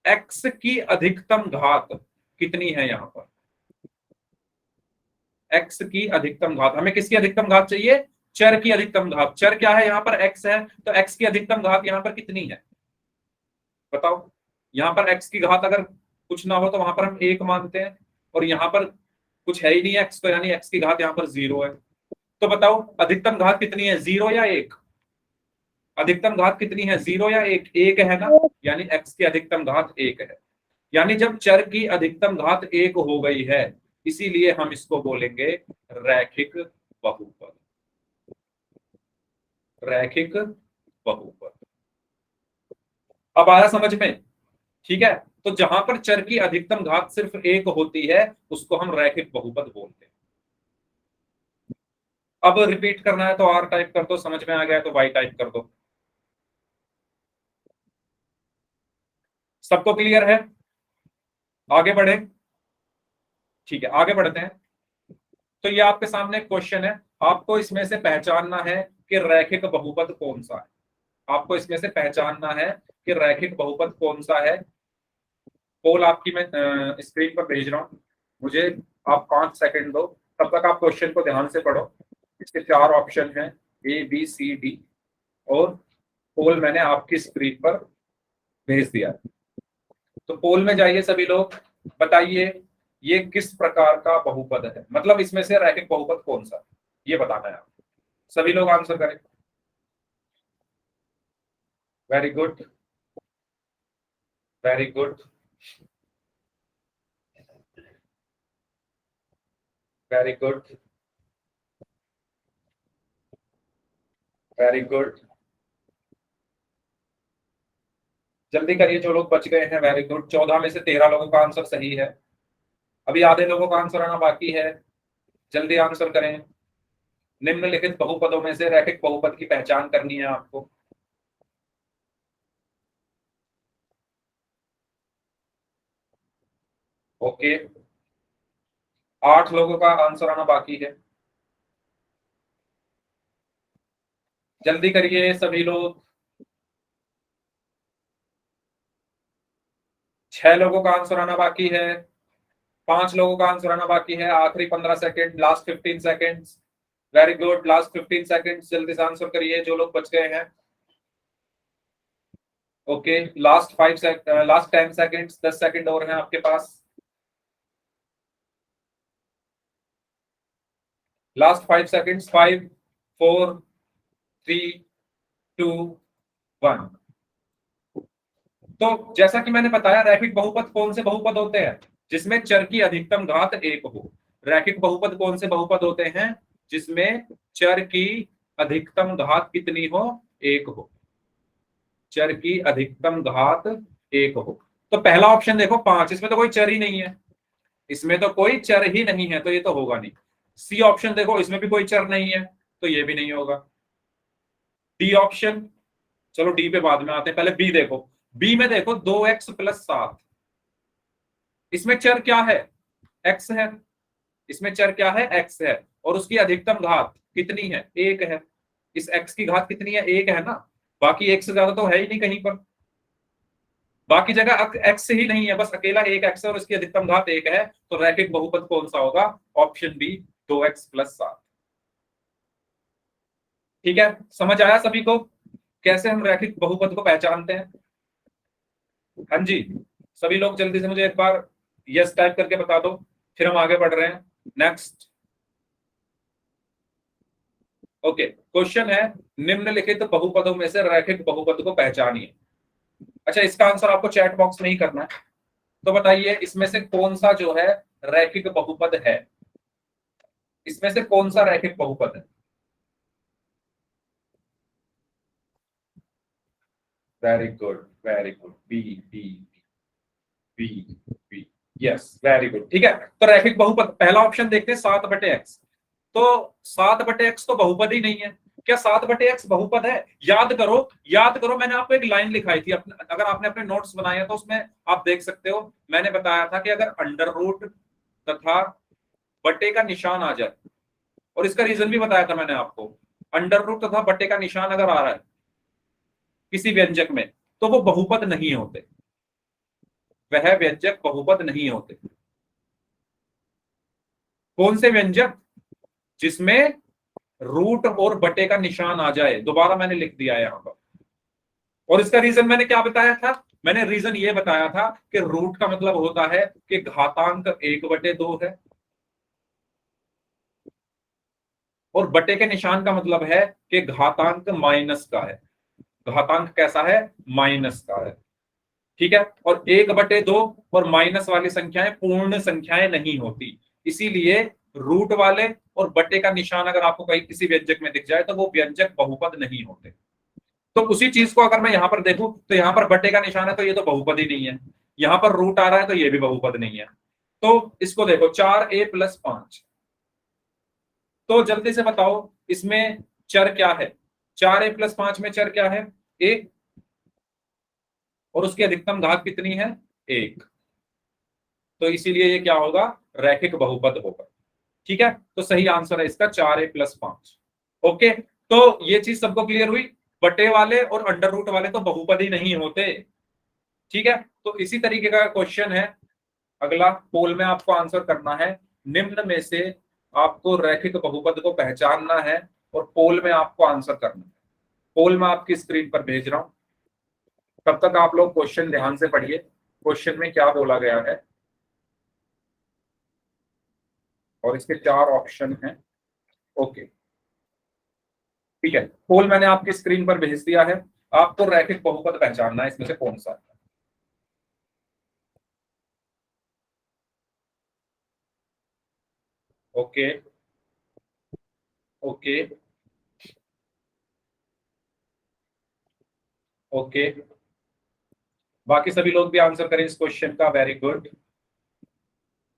A: x की अधिकतम घात कितनी है यहां पर, x की अधिकतम घात, हमें किसकी अधिकतम घात चाहिए, चर की अधिकतम घात। चर क्या है, यहां पर x है, तो x की अधिकतम घात यहां पर कितनी है बताओ। यहां पर x की घात अगर कुछ ना हो तो वहां पर हम 1 मानते हैं, और यहां पर कुछ है ही नहीं x, तो यानी x की घात यहां पर 0 है। तो बताओ अधिकतम घात कितनी है, 0 या 1, अधिकतम घात कितनी है, 0 या 1, 1 है ना, यानी x की अधिकतम घात 1 है। यानी जब चर की अधिकतम घात 1 हो गई है, इसीलिए हम इसको बोलेंगे रैखिक बहुपद, रैखिक बहुपद। अब आया समझ में, ठीक है। तो जहां पर चर की अधिकतम घात सिर्फ 1 होती है, उसको हम रैखिक बहुपद बोलते हैं। अब रिपीट करना है तो r टाइप कर दो, समझ में आ गया तो y टाइप कर दो। सबको क्लियर है, आगे बढ़े, ठीक है आगे बढ़ते हैं। तो ये आपके सामने क्वेश्चन है, आपको इसमें से पहचानना है कि रैखिक बहुपद कौन सा है, आपको इसमें से पहचानना है कि रैखिक बहुपद कौन सा है। पोल आपकी मैं स्क्रीन पर भेज रहा हूं, मुझे आप 5 सेकंड दो, तब तक आप क्वेश्चन को ध्यान से पढ़ो। इसके 4 ऑप्शन हैं, ए बी सी डी, और पोल मैंने आपकी स्क्रीन पर भेज दिया है। तो पोल में जाइए सभी लोग, बताइए ये किस प्रकार का बहुपद है, मतलब इसमें से रैखिक बहुपद कौन सा, ये बताना है आप। सभी लोग आंसर करें। Very good, very good, very good, very good, जल्दी करिए जो लोग बच गए हैं। वेरी गुड, 14 में से 13 लोगों का आंसर सही है, अभी आधे लोगों का आंसर आना बाकी है, जल्दी आंसर करें। निम्नलिखित बहुपदों में से रैखिक बहुपद की पहचान करनी है आपको। ओके, 8 लोगों का आंसर आना बाकी है, जल्दी करिए सभी लोग। 6 लोगों का आंसर आना बाकी है, 5 लोगों का आंसर आना बाकी है, आखिरी 15 second, last 15 second. Very good, last 15 second, जल्दी से आंसर करिए जो लोग बच गए हैं। Okay, last 5 second, last 10 second, 10 second और हैं आपके पास। Last 5 second, 5 4 3 2 1। तो जैसा कि मैंने बताया, रैखिक बहुपद कौन से बहुपद होते हैं, जिसमें चर की अधिकतम घात 1 हो। रैखिक बहुपद कौन से बहुपद होते हैं, जिसमें चर की अधिकतम घात कितनी हो, 1 हो, चर की अधिकतम घात 1 हो। तो पहला ऑप्शन देखो 5, इसमें तो कोई चर ही नहीं है, इसमें तो कोई चर ही नहीं है, तो ये तो होगा नहीं। सी ऑप्शन देखो, इसमें भी कोई चर नहीं है, तो ये भी नहीं होगा। डी ऑप्शन, चलो डी पे बाद में आते हैं, पहले बी देखो। बी में देखो 2x+7, इसमें चर क्या है, x है, इसमें चर क्या है, x है, और उसकी अधिकतम घात कितनी है, 1 है। इस x की घात कितनी है, 1 है ना, बाकी 1 से ज्यादा तो है ही नहीं कहीं पर, बाकी जगह x ही नहीं है, बस अकेला एक x है और इसकी अधिकतम घात 1 है। तो रैखिक बहुपद कौन सा होगा, ऑप्शन बी, 2x+7। ठीक है, समझ आया सभी को कैसे हम रैखिक बहुपद को पहचानते हैं। हाँ जी, सभी लोग जल्दी से मुझे एक बार यस टाइप करके बता दो, फिर हम आगे बढ़ रहे हैं। नेक्स्ट, ओके, क्वेश्चन है निम्नलिखित बहुपदों में से रैखिक बहुपद को पहचानिए। अच्छा, इसका आंसर आपको चैट बॉक्स में ही करना है। तो बताइए इसमें से कौन सा जो है रैखिक बहुपद है, इसमें से कौन सा रैखिक बहुपद है। Very good, very good, B B B B, yes very good, ठीक है। तो रैखिक बहुपद पहला ऑप्शन देखते हैं, 7/x। तो 7/x तो बहुपद ही नहीं है। क्या 7/x बहुपद है, याद करो, याद करो, मैंने आपको एक लाइन लिखाई थी अपने, अगर आपने अपने नोट्स बनाए हैं तो उसमें आप देख सकते हो। मैंने बताया था कि अगर अंडर रूट तथा बटे का निशान आ जाए, और इसका रीजन भी बताया था मैंने आपको, अंडर रूट तथा बटे का निशान अगर आ रहा है किसी व्यंजक में, तो वो बहुपद नहीं होते। वह व्यंजक बहुपद नहीं होते। कौन से व्यंजक? जिसमें रूट और बटे का निशान आ जाए। दोबारा मैंने लिख दिया है यहां पर। और इसका रीजन मैंने क्या बताया था? मैंने रीजन ये बताया था कि रूट का मतलब होता है कि घातांक 1/2 है, और बटे के निशान का मतलब है कि घातांक माइनस का है। घातांक कैसा है? माइनस का है। ठीक है। और 1/2 और माइनस वाली संख्याएं पूर्ण संख्याएं नहीं होती, इसीलिए रूट वाले और बटे का निशान अगर आपको कहीं किसी व्यंजक में दिख जाए तो वो व्यंजक बहुपद नहीं होते। तो उसी चीज को अगर मैं यहां पर देखूं तो यहां पर बटे का निशान है तो ये तो बहुपद ही नहीं है, यहां पर रूट आ रहा है तो ये भी बहुपद नहीं है। तो इसको देखो 4a+5। तो जल्दी से बताओ इसमें चर क्या है? 4a+5 में चर क्या है? 1, और उसकी अधिकतम घात कितनी है? 1। तो इसीलिए ये क्या होगा? रैखिक बहुपद होगा। ठीक है, तो सही आंसर है इसका 4a+5। ओके, तो ये चीज सबको क्लियर हुई? बटे वाले और अंडर रूट वाले तो बहुपद ही नहीं होते। ठीक है, तो इसी तरीके का क्वेश्चन है अगला। पोल में आपको आंसर करना है, निम्न में से आपको रैखिक बहुपद को पहचानना है और पोल में आपको आंसर करना है। पोल में आपकी स्क्रीन पर भेज रहा हूं, तब तक आप लोग क्वेश्चन ध्यान से पढ़िए, क्वेश्चन में क्या बोला गया है। और इसके 4 ऑप्शन हैं। ओके, ठीक है, पोल मैंने आपकी स्क्रीन पर भेज दिया है। आपको रैखिक बहुपद पहचानना है, इसमें से कौन सा है। ओके, ओके, ओके, बाकी सभी लोग भी आंसर करें इस क्वेश्चन का। वेरी गुड,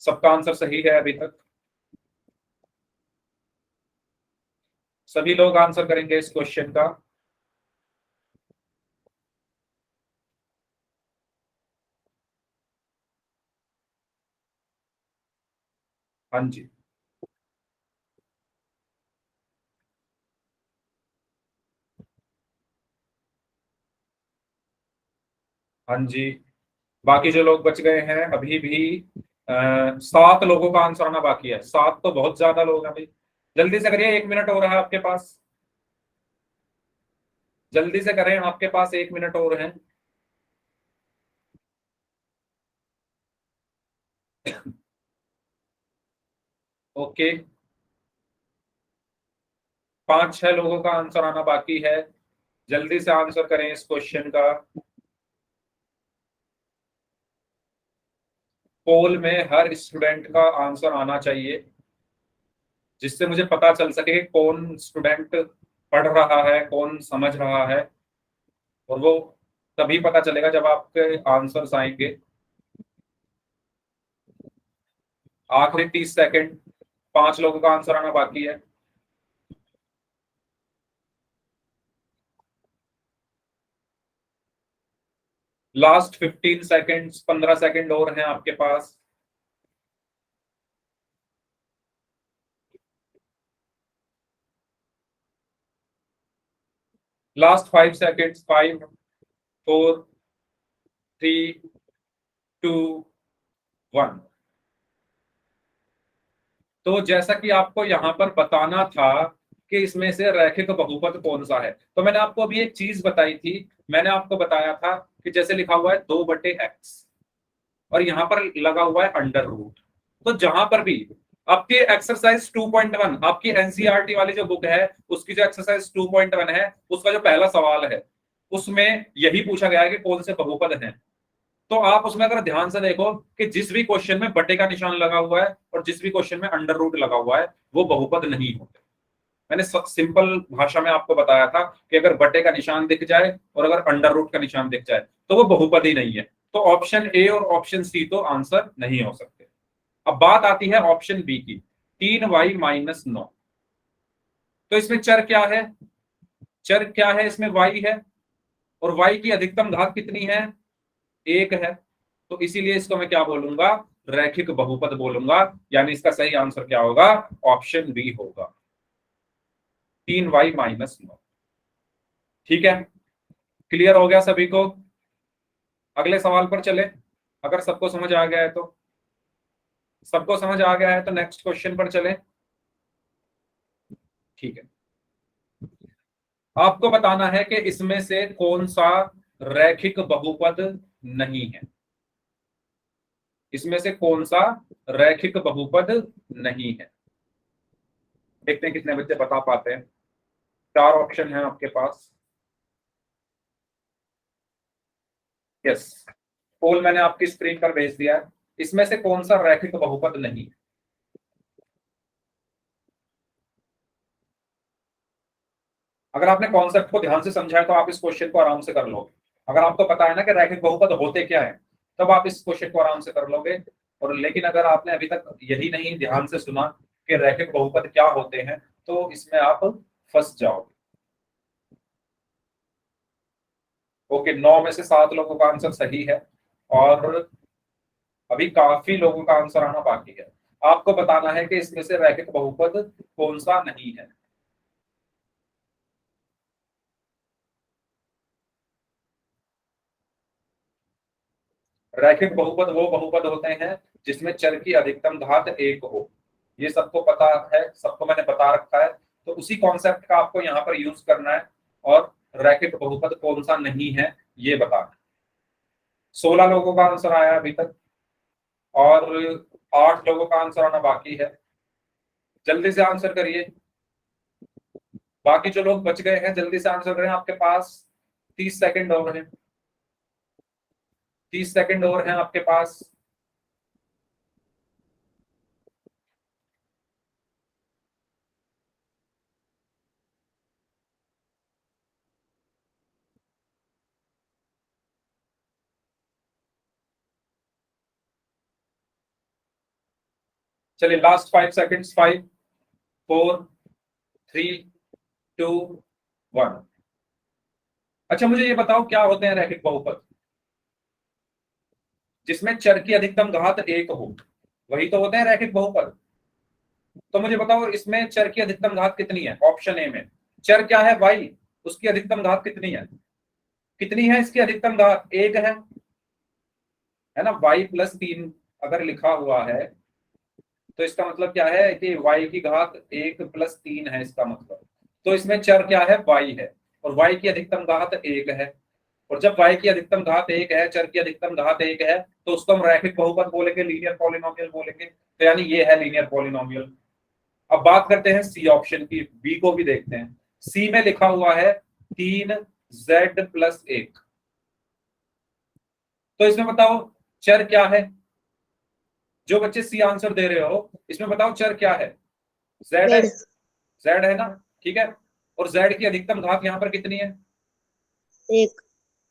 A: सबका आंसर सही है अभी तक। सभी लोग आंसर करेंगे इस क्वेश्चन का। हाँ जी, हाँ जी, बाकी जो लोग बच गए हैं अभी भी 7 लोगों का आंसर आना बाकी है। 7 तो बहुत ज्यादा लोग हैं भाई। जल्दी से करिए, 1 मिनट हो रहा है आपके पास। जल्दी से करें, आपके पास 1 मिनट और है। ओके, 5-6 लोगों का आंसर आना बाकी है। जल्दी से आंसर करें इस क्वेश्चन का। पोल में हर स्टूडेंट का आंसर आना चाहिए, जिससे मुझे पता चल सके कौन स्टूडेंट पढ़ रहा है, कौन समझ रहा है। और वो तभी पता चलेगा जब आपके आंसर्स आएंगे। आखिरी 30 सेकंड, 5 लोगों का आंसर आना बाकी है। लास्ट 15 सेकंड्स, 15 सेकंड और हैं आपके पास। Last 5 seconds, 5, 4, 3, 2, 1। तो जैसा कि आपको यहां पर बताना था कि इसमें से रैखिक बहुपद कौन सा है, तो मैंने आपको अभी एक चीज बताई थी। मैंने आपको बताया था कि जैसे लिखा हुआ है 2/x और यहां पर लगा हुआ है अंडर रूट। तो जहां पर भी आपकी एक्सरसाइज 2.1, आपकी एनसीईआरटी वाली जो बुक है उसकी जो एक्सरसाइज 2.1 है, उसका जो पहला सवाल है उसमें यही पूछा गया है कि कौन से बहुपद हैं। तो आप उसमें अगर ध्यान से देखो कि जिस भी क्वेश्चन में बटे का निशान लगा हुआ है और जिस भी क्वेश्चन में अंडर रूट लगा हुआ है वो बहुपद नहीं होते। मैंने सिंपल भाषा में आपको बताया था कि अगर बटे का निशान दिख जाए और अगर अंडर रूट का निशान दिख जाए तो वो बहुपद ही नहीं है। तो ऑप्शन ए और ऑप्शन सी तो आंसर नहीं हो सकते। अब बात आती है ऑप्शन बी की, 3y-9। तो इसमें चर क्या है? चर क्या है? इसमें y है, और y की अधिकतम घात कितनी है? 1 है। तो इसीलिए इसको मैं क्या बोलूंगा? रैखिक बहुपद बोलूंगा। यानी इसका सही आंसर क्या होगा? ऑप्शन बी होगा, 3y-9। ठीक है, क्लियर हो गया सभी को? अगले सवाल पर चले। अगर सबको समझ आ गया है तो, सबको समझ आ गया है तो नेक्स्ट क्वेश्चन पर चलें। ठीक है, आपको बताना है कि इसमें से कौन सा रैखिक बहुपद नहीं है। इसमें से कौन सा रैखिक बहुपद नहीं है। देखते हैं कितने बच्चे बता पाते हैं। 4 ऑप्शन है आपके पास। यस, पोल मैंने आपकी स्क्रीन पर भेज दिया है। इसमें से कौन सा रैखिक बहुपद नहीं है। अगर आपने कॉन्सेप्ट को ध्यान से समझा है तो आप इस क्वेश्चन को आराम से कर लोगे। अगर आपको पता है ना कि रैखिक बहुपद होते क्या है, तब आप इस क्वेश्चन को आराम से कर लोगे। और लेकिन अगर आपने अभी तक यही नहीं ध्यान से सुना कि रैखिक बहुपद क्या होते हैं, तो इसमें आप फंस जाओगे। ओके, 9 में से 7 लोगों का आंसर सही है और अभी काफी लोगों का आंसर आना बाकी है। आपको बताना है कि इसमें से रैखिक बहुपद कौन सा नहीं है। रैखिक बहुपद वो बहुपद होते हैं जिसमें चर की अधिकतम घात 1 हो। ये सबको पता है, सबको मैंने बता रखा है। तो उसी कॉन्सेप्ट का आपको यहाँ पर यूज करना है और रैखिक बहुपद कौन सा नहीं है ये बताना। 16 लोगों का आंसर आया अभी तक और 8 लोगों का आंसर आना बाकी है। जल्दी से आंसर करिए। बाकी जो लोग बच गए हैं जल्दी से आंसर करें, आपके पास 30 सेकंड और हैं। 30 सेकंड और हैं आपके पास। चलिए लास्ट 5 सेकंड्स। 5 4 3 2 1। अच्छा मुझे ये बताओ क्या होते हैं रैखिक बहुपद जिसमें चर की अधिकतम घात 1 हो। वही तो होते हैं रैखिक बहुपद। तो मुझे बताओ इसमें चर की अधिकतम घात कितनी है। ऑप्शन ए में चर क्या है, y, उसकी अधिकतम घात कितनी है। कितनी है इसकी अधिकतम घात, 1 है ना। y+3 अगर लिखा हुआ है तो इसका मतलब क्या है कि y की घात 1+3 है इसका मतलब। तो इसमें चर क्या है, y है और y की अधिकतम घात 1 है। और जब y की अधिकतम घात 1 है, चर की अधिकतम घात 1 है, तो उसको हम रैखिक बहुपद बोलेंगे, लीनियर पॉलिनोमियल बोलेंगे। तो यानी ये है लीनियर पॉलिनोमियल। अब बात करते हैं सी ऑप्शन की, बी को भी देखते हैं। सी में लिखा हुआ है 3z+1। तो इसमें बताओ चर क्या है। जो बच्चे सी आंसर दे रहे हो इसमें बताओ चर क्या है। z है,
B: Z
A: z है ना, ठीक है। और z की अधिकतम घात यहाँ पर कितनी है,
B: 1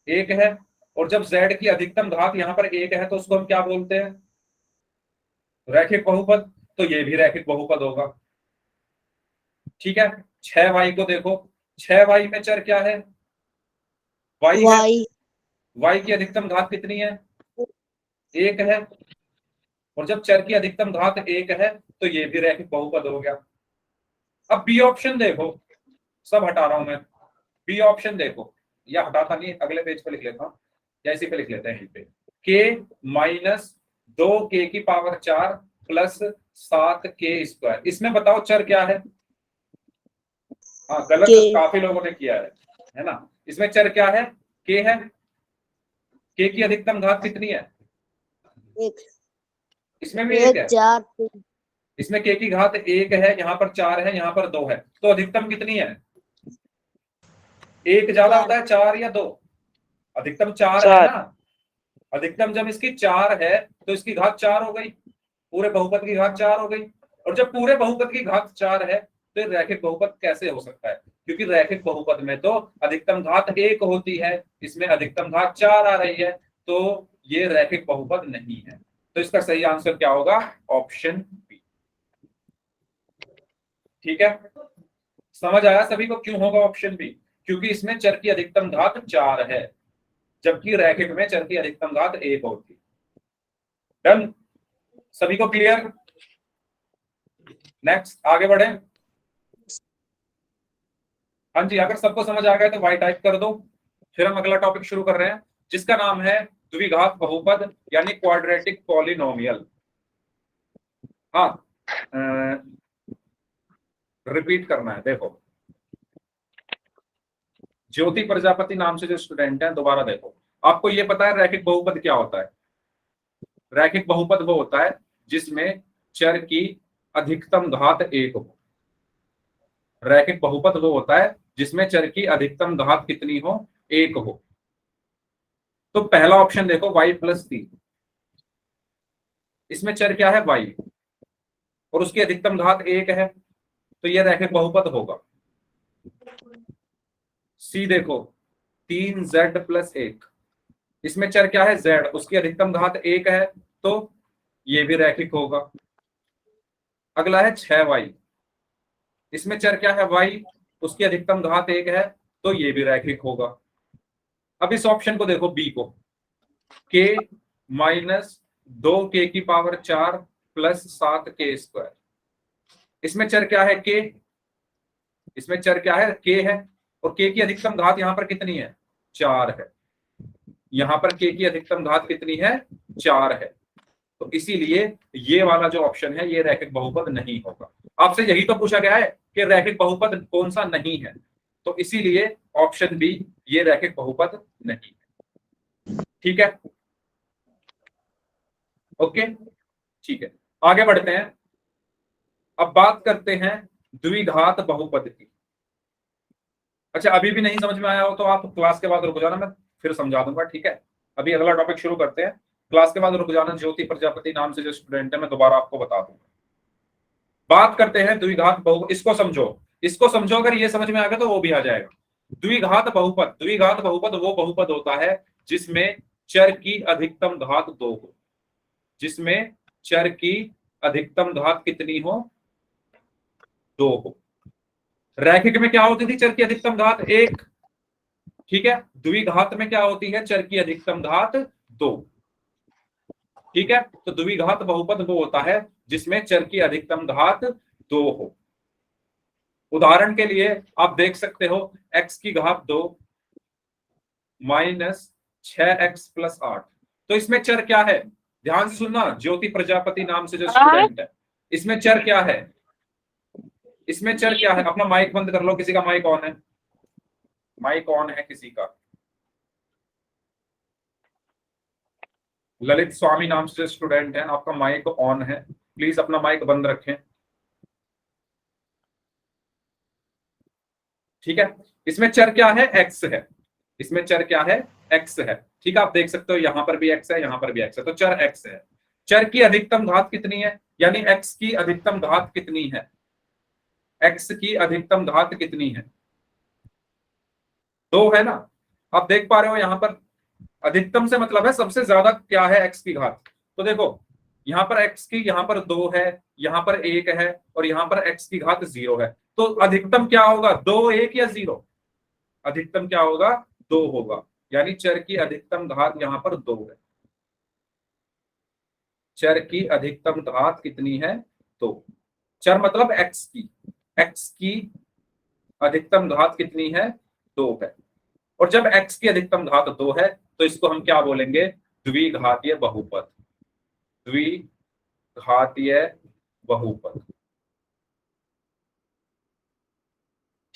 A: 1 है। और जब z की अधिकतम घात यहाँ पर 1 है तो उसको हम क्या बोलते हैं, रैखिक बहुपद। तो ये भी रैखिक बहुपद होगा, ठीक है। 6y को देखो, 6y में चर क्या है, y है।
B: Y
A: y की अधिकतम घात कितनी है, 1 है। और जब चर की अधिकतम घात 1 है तो ये भी रैखिक बहुपद हो गया। अब बी ऑप्शन देखो, सब हटा रहा हूं मैं। बी ऑप्शन देखो, या हटाता नहीं, अगले पेज पे लिख लेता हूं या इसी पे लिख लेते हैं, यहीं पे। k-2k⁴ plus 7k²। इसमें बताओ चर क्या है। हाँ गलत
B: K
A: काफी लोगों ने किया है ना। इसमें चर क्या है, k है। k की अधिकतम घात कितनी है,
B: 1
A: इसमें भी 1
B: 1
A: है।
B: 4 3
A: इसमें k की घात 1 है, यहाँ पर 4 है, यहाँ पर 2 है। तो अधिकतम कितनी है, 1 ज्यादा
B: 4
A: होता है 4 या 2, अधिकतम 4 है
B: 4
A: ना। अधिकतम जब इसकी 4 है तो इसकी घात 4 हो गई, पूरे बहुपद की घात 4 हो गई। और जब पूरे बहुपद की घात 4 है तो ये रैखिक बहुपद कैसे हो सकता है, क्योंकि रैखिक बहुपद में तो अधिकतम घात 1 होती है, इसमें अधिकतम घात 4 आ रही है, तो ये रैखिक बहुपद नहीं है। तो इसका सही आंसर क्या होगा, ऑप्शन बी। ठीक है, समझ आया सभी को क्यों होगा ऑप्शन बी, क्योंकि इसमें चर की अधिकतम घात 4 है, जबकि रैखिक में चर की अधिकतम घात 1 होती। डन, सभी को क्लियर। नेक्स्ट आगे बढ़े। हाँ जी, अगर सबको समझ आ गया तो वाई टाइप कर दो। फिर हम अगला टॉपिक शुरू कर रहे हैं जिसका नाम है द्विघात बहुपद यानी क्वाड्रेटिक पॉलिनोमियल। हाँ, रिपीट करना है। देखो, ज्योति प्रजापति नाम से जो स्टूडेंट है, दोबारा देखो, आपको ये पता है रैखिक बहुपद क्या होता है? रैखिक बहुपद वो होता है जिसमें चर की अधिकतम घात एक हो। रैखिक बहुपद वो होता है जिसमें चर की अधिकतम घात कितनी हो? एक हो। तो पहला ऑप्शन देखो, y+3, इसमें चर क्या है? y, और उसकी अधिकतम घात एक है, तो यह रैखिक बहुपद होगा। सी देखो, 3z+1, इसमें चर क्या है? z, उसकी अधिकतम घात एक है, तो ये भी रैखिक होगा। अगला है 6y, इसमें चर क्या है? y, उसकी अधिकतम घात एक है, तो ये भी रैखिक होगा। अब इस ऑप्शन को देखो, बी को, k -2k⁴ +7k², इसमें चर क्या है? k, इसमें चर क्या है? k है, और k की अधिकतम घात यहां पर कितनी है? 4 है। यहां पर k की अधिकतम घात कितनी है? 4 है। तो इसीलिए ये वाला जो ऑप्शन है ये रैखिक बहुपद नहीं होगा। आपसे यही तो पूछा गया है कि रैखिक बहुपद कौन सा नहीं है, तो इसीलिए ऑप्शन बी ये रैखिक बहुपद नहीं है। ठीक है, ओके, ठीक है, आगे बढ़ते हैं। अब बात करते हैं द्विघात बहुपद की। अच्छा, अभी भी नहीं समझ में आया हो तो आप क्लास के बाद रुक जाना, मैं फिर समझा दूंगा। ठीक है, अभी अगला टॉपिक शुरू करते हैं, क्लास के बाद रुक जाना। ज्योति प्रजापति नाम से जो स्टूडेंट है, मैं दोबारा आपको बता दूंगा। बात करते हैं द्विघात बहुपद, इसको समझो, इसको समझो, अगर ये समझ में आ गया तो वो भी आ जाएगा। द्विघात बहुपद, द्विघात बहुपद वो बहुपद होता है जिसमें चर की अधिकतम घात 2 हो। जिसमें चर की अधिकतम घात कितनी हो? 2 हो। रैखिक में क्या होती थी? चर की अधिकतम घात 1। ठीक है, द्विघात में क्या होती है? चर की अधिकतम घात 2। ठीक है, तो द्विघात बहुपद वो होता है जिसमें चर की अधिकतम घात 2 हो। उदाहरण के लिए आप देख सकते हो, x⁻2 -6x+8, तो इसमें चर क्या है? ध्यान से सुनना, ज्योति प्रजापति नाम से जो स्टूडेंट है, इसमें चर क्या है? इसमें चर क्या है? अपना माइक बंद कर लो, किसी का माइक ऑन है? माइक ऑन है किसी का? ललित स्वामी नाम से स्टूडेंट है, आपका माइक ऑन है, प्लीज अपना माइक बंद रखें। ठीक है, इसमें चर क्या है? एक्स है। इसमें चर क्या है? एक्स है। ठीक है, आप देख सकते हो यहां पर भी एक्स है, यहां पर भी एक्स है, तो चर एक्स है। चर की अधिकतम घात कितनी है? यानी एक्स की अधिकतम घात कितनी है? एक्स की अधिकतम घात कितनी है? 2 है ना। आप देख पा रहे हो यहां पर अधिकतम से मतलब है सबसे ज्यादा क्या है? एक्स की घात। तो देखो, यहां पर एक्स की, यहां पर 2 है, यहां पर 1 है, और यहां पर एक्स की घात 0 है। तो अधिकतम क्या होगा? 2, 1 या 0? अधिकतम क्या होगा? 2 होगा। यानी चर की अधिकतम घात यहां पर 2 है। चर की अधिकतम घात कितनी है? 2। चर मतलब एक्स की, एक्स की अधिकतम घात कितनी है? 2 है। और जब x की अधिकतम घात 2 है तो इसको हम क्या बोलेंगे? द्विघातीय बहुपद। द्विघातीय बहुपद।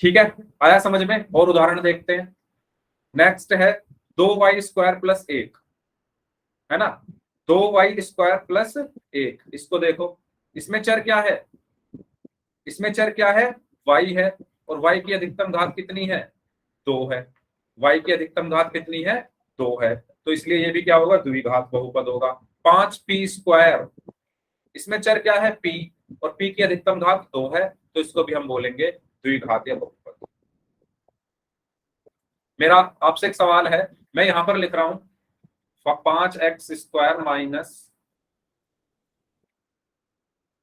A: ठीक है, आया समझ में? और उदाहरण देखते हैं। नेक्स्ट है 2y² + 1, है ना। 2y² + 1, इसको देखो, इसमें चर क्या है? इसमें चर क्या है? y है, और y की अधिकतम घात कितनी है? 2 है। y की अधिकतम घात कितनी है? 2 है, तो इसलिए ये भी क्या होगा? द्विघात बहुपद होगा। 5p², इसमें चर क्या है? p, और p की अधिकतम घात 2 है, तो इसको भी हम बोलेंगे द्विघातीय बहुपद। मेरा आपसे एक सवाल है, मैं यहां पर लिख रहा हूं 5x²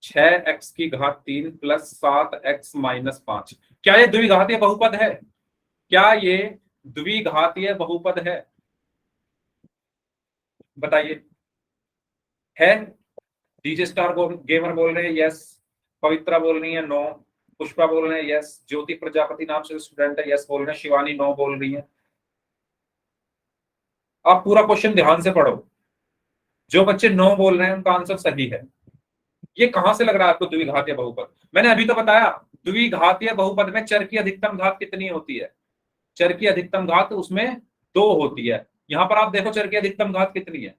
A: -6x³ + 7x - 5, क्या ये द्विघातीय बहुपद है? क्या ये द्विघातीय बहुपद है? बताइए। है? डीजे स्टार गेमर बोल रहे हैं यस, पवित्रा बोल रही है नो, पुष्पा बोल रहे हैं यस, ज्योति प्रजापति नाम से स्टूडेंट है यस बोल रहे हैं, शिवानी नो बोल रही है। आप पूरा क्वेश्चन ध्यान से पढ़ो। जो बच्चे नो बोल रहे हैं उनका आंसर सही है। ये कहां से लग रहा है आपको द्विघातीय बहुपद? मैंने अभी तो बताया द्विघातीय बहुपद में चर की अधिकतम घात कितनी होती है। चर की अधिकतम घात उसमें 2 होती है। यहां पर आप देखो चर की अधिकतम घात कितनी है।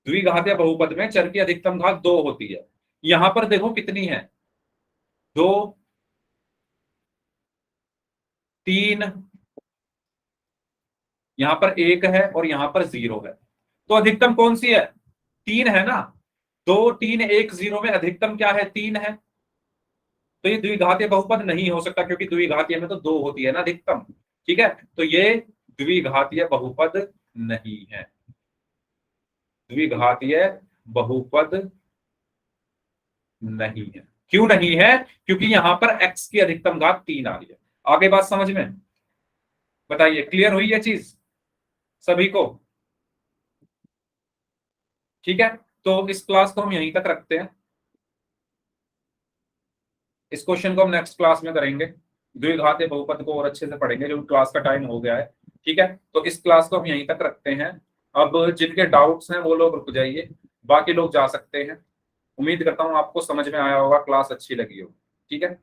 A: द्विघातीय बहुपद में चर की अधिकतम घात 2 होती है। यहां पर देखो कितनी है, 2, 3, यहां पर 1 है और यहां पर 0 है। तो अधिकतम कौन सी है? 3 है ना। 2, 3, 1, 0 में अधिकतम क्या है? 3 है। तो ये द्विघातीय बहुपद नहीं हो सकता, क्योंकि द्विघातीय में तो 2 होती है ना अधिकतम। ठीक है, तो ये द्विघातीय बहुपद नहीं है। द्विघातीय बहुपद नहीं है। क्यों नहीं है? क्योंकि यहां पर x की अधिकतम घात 3 आ रही है। आगे बात समझ में? बताइए, क्लियर हुई ये चीज सभी को? ठीक है, तो इस क्लास को हम यहीं तक रखते हैं। इस क्वेश्चन को हम नेक्स्ट क्लास में करेंगे। द्विघातीय बहुपद को और अच्छे से पढ़ेंगे, जो क्लास का टाइम हो गया है। ठीक है, तो इस क्लास को हम यहीं तक रखते हैं। अब जिनके डाउट्स हैं वो लोग रुक जाइए, बाकी लोग जा सकते हैं। उम्मीद करता हूं आपको समझ में आया होगा, क्लास अच्छी लगी हो। ठीक है।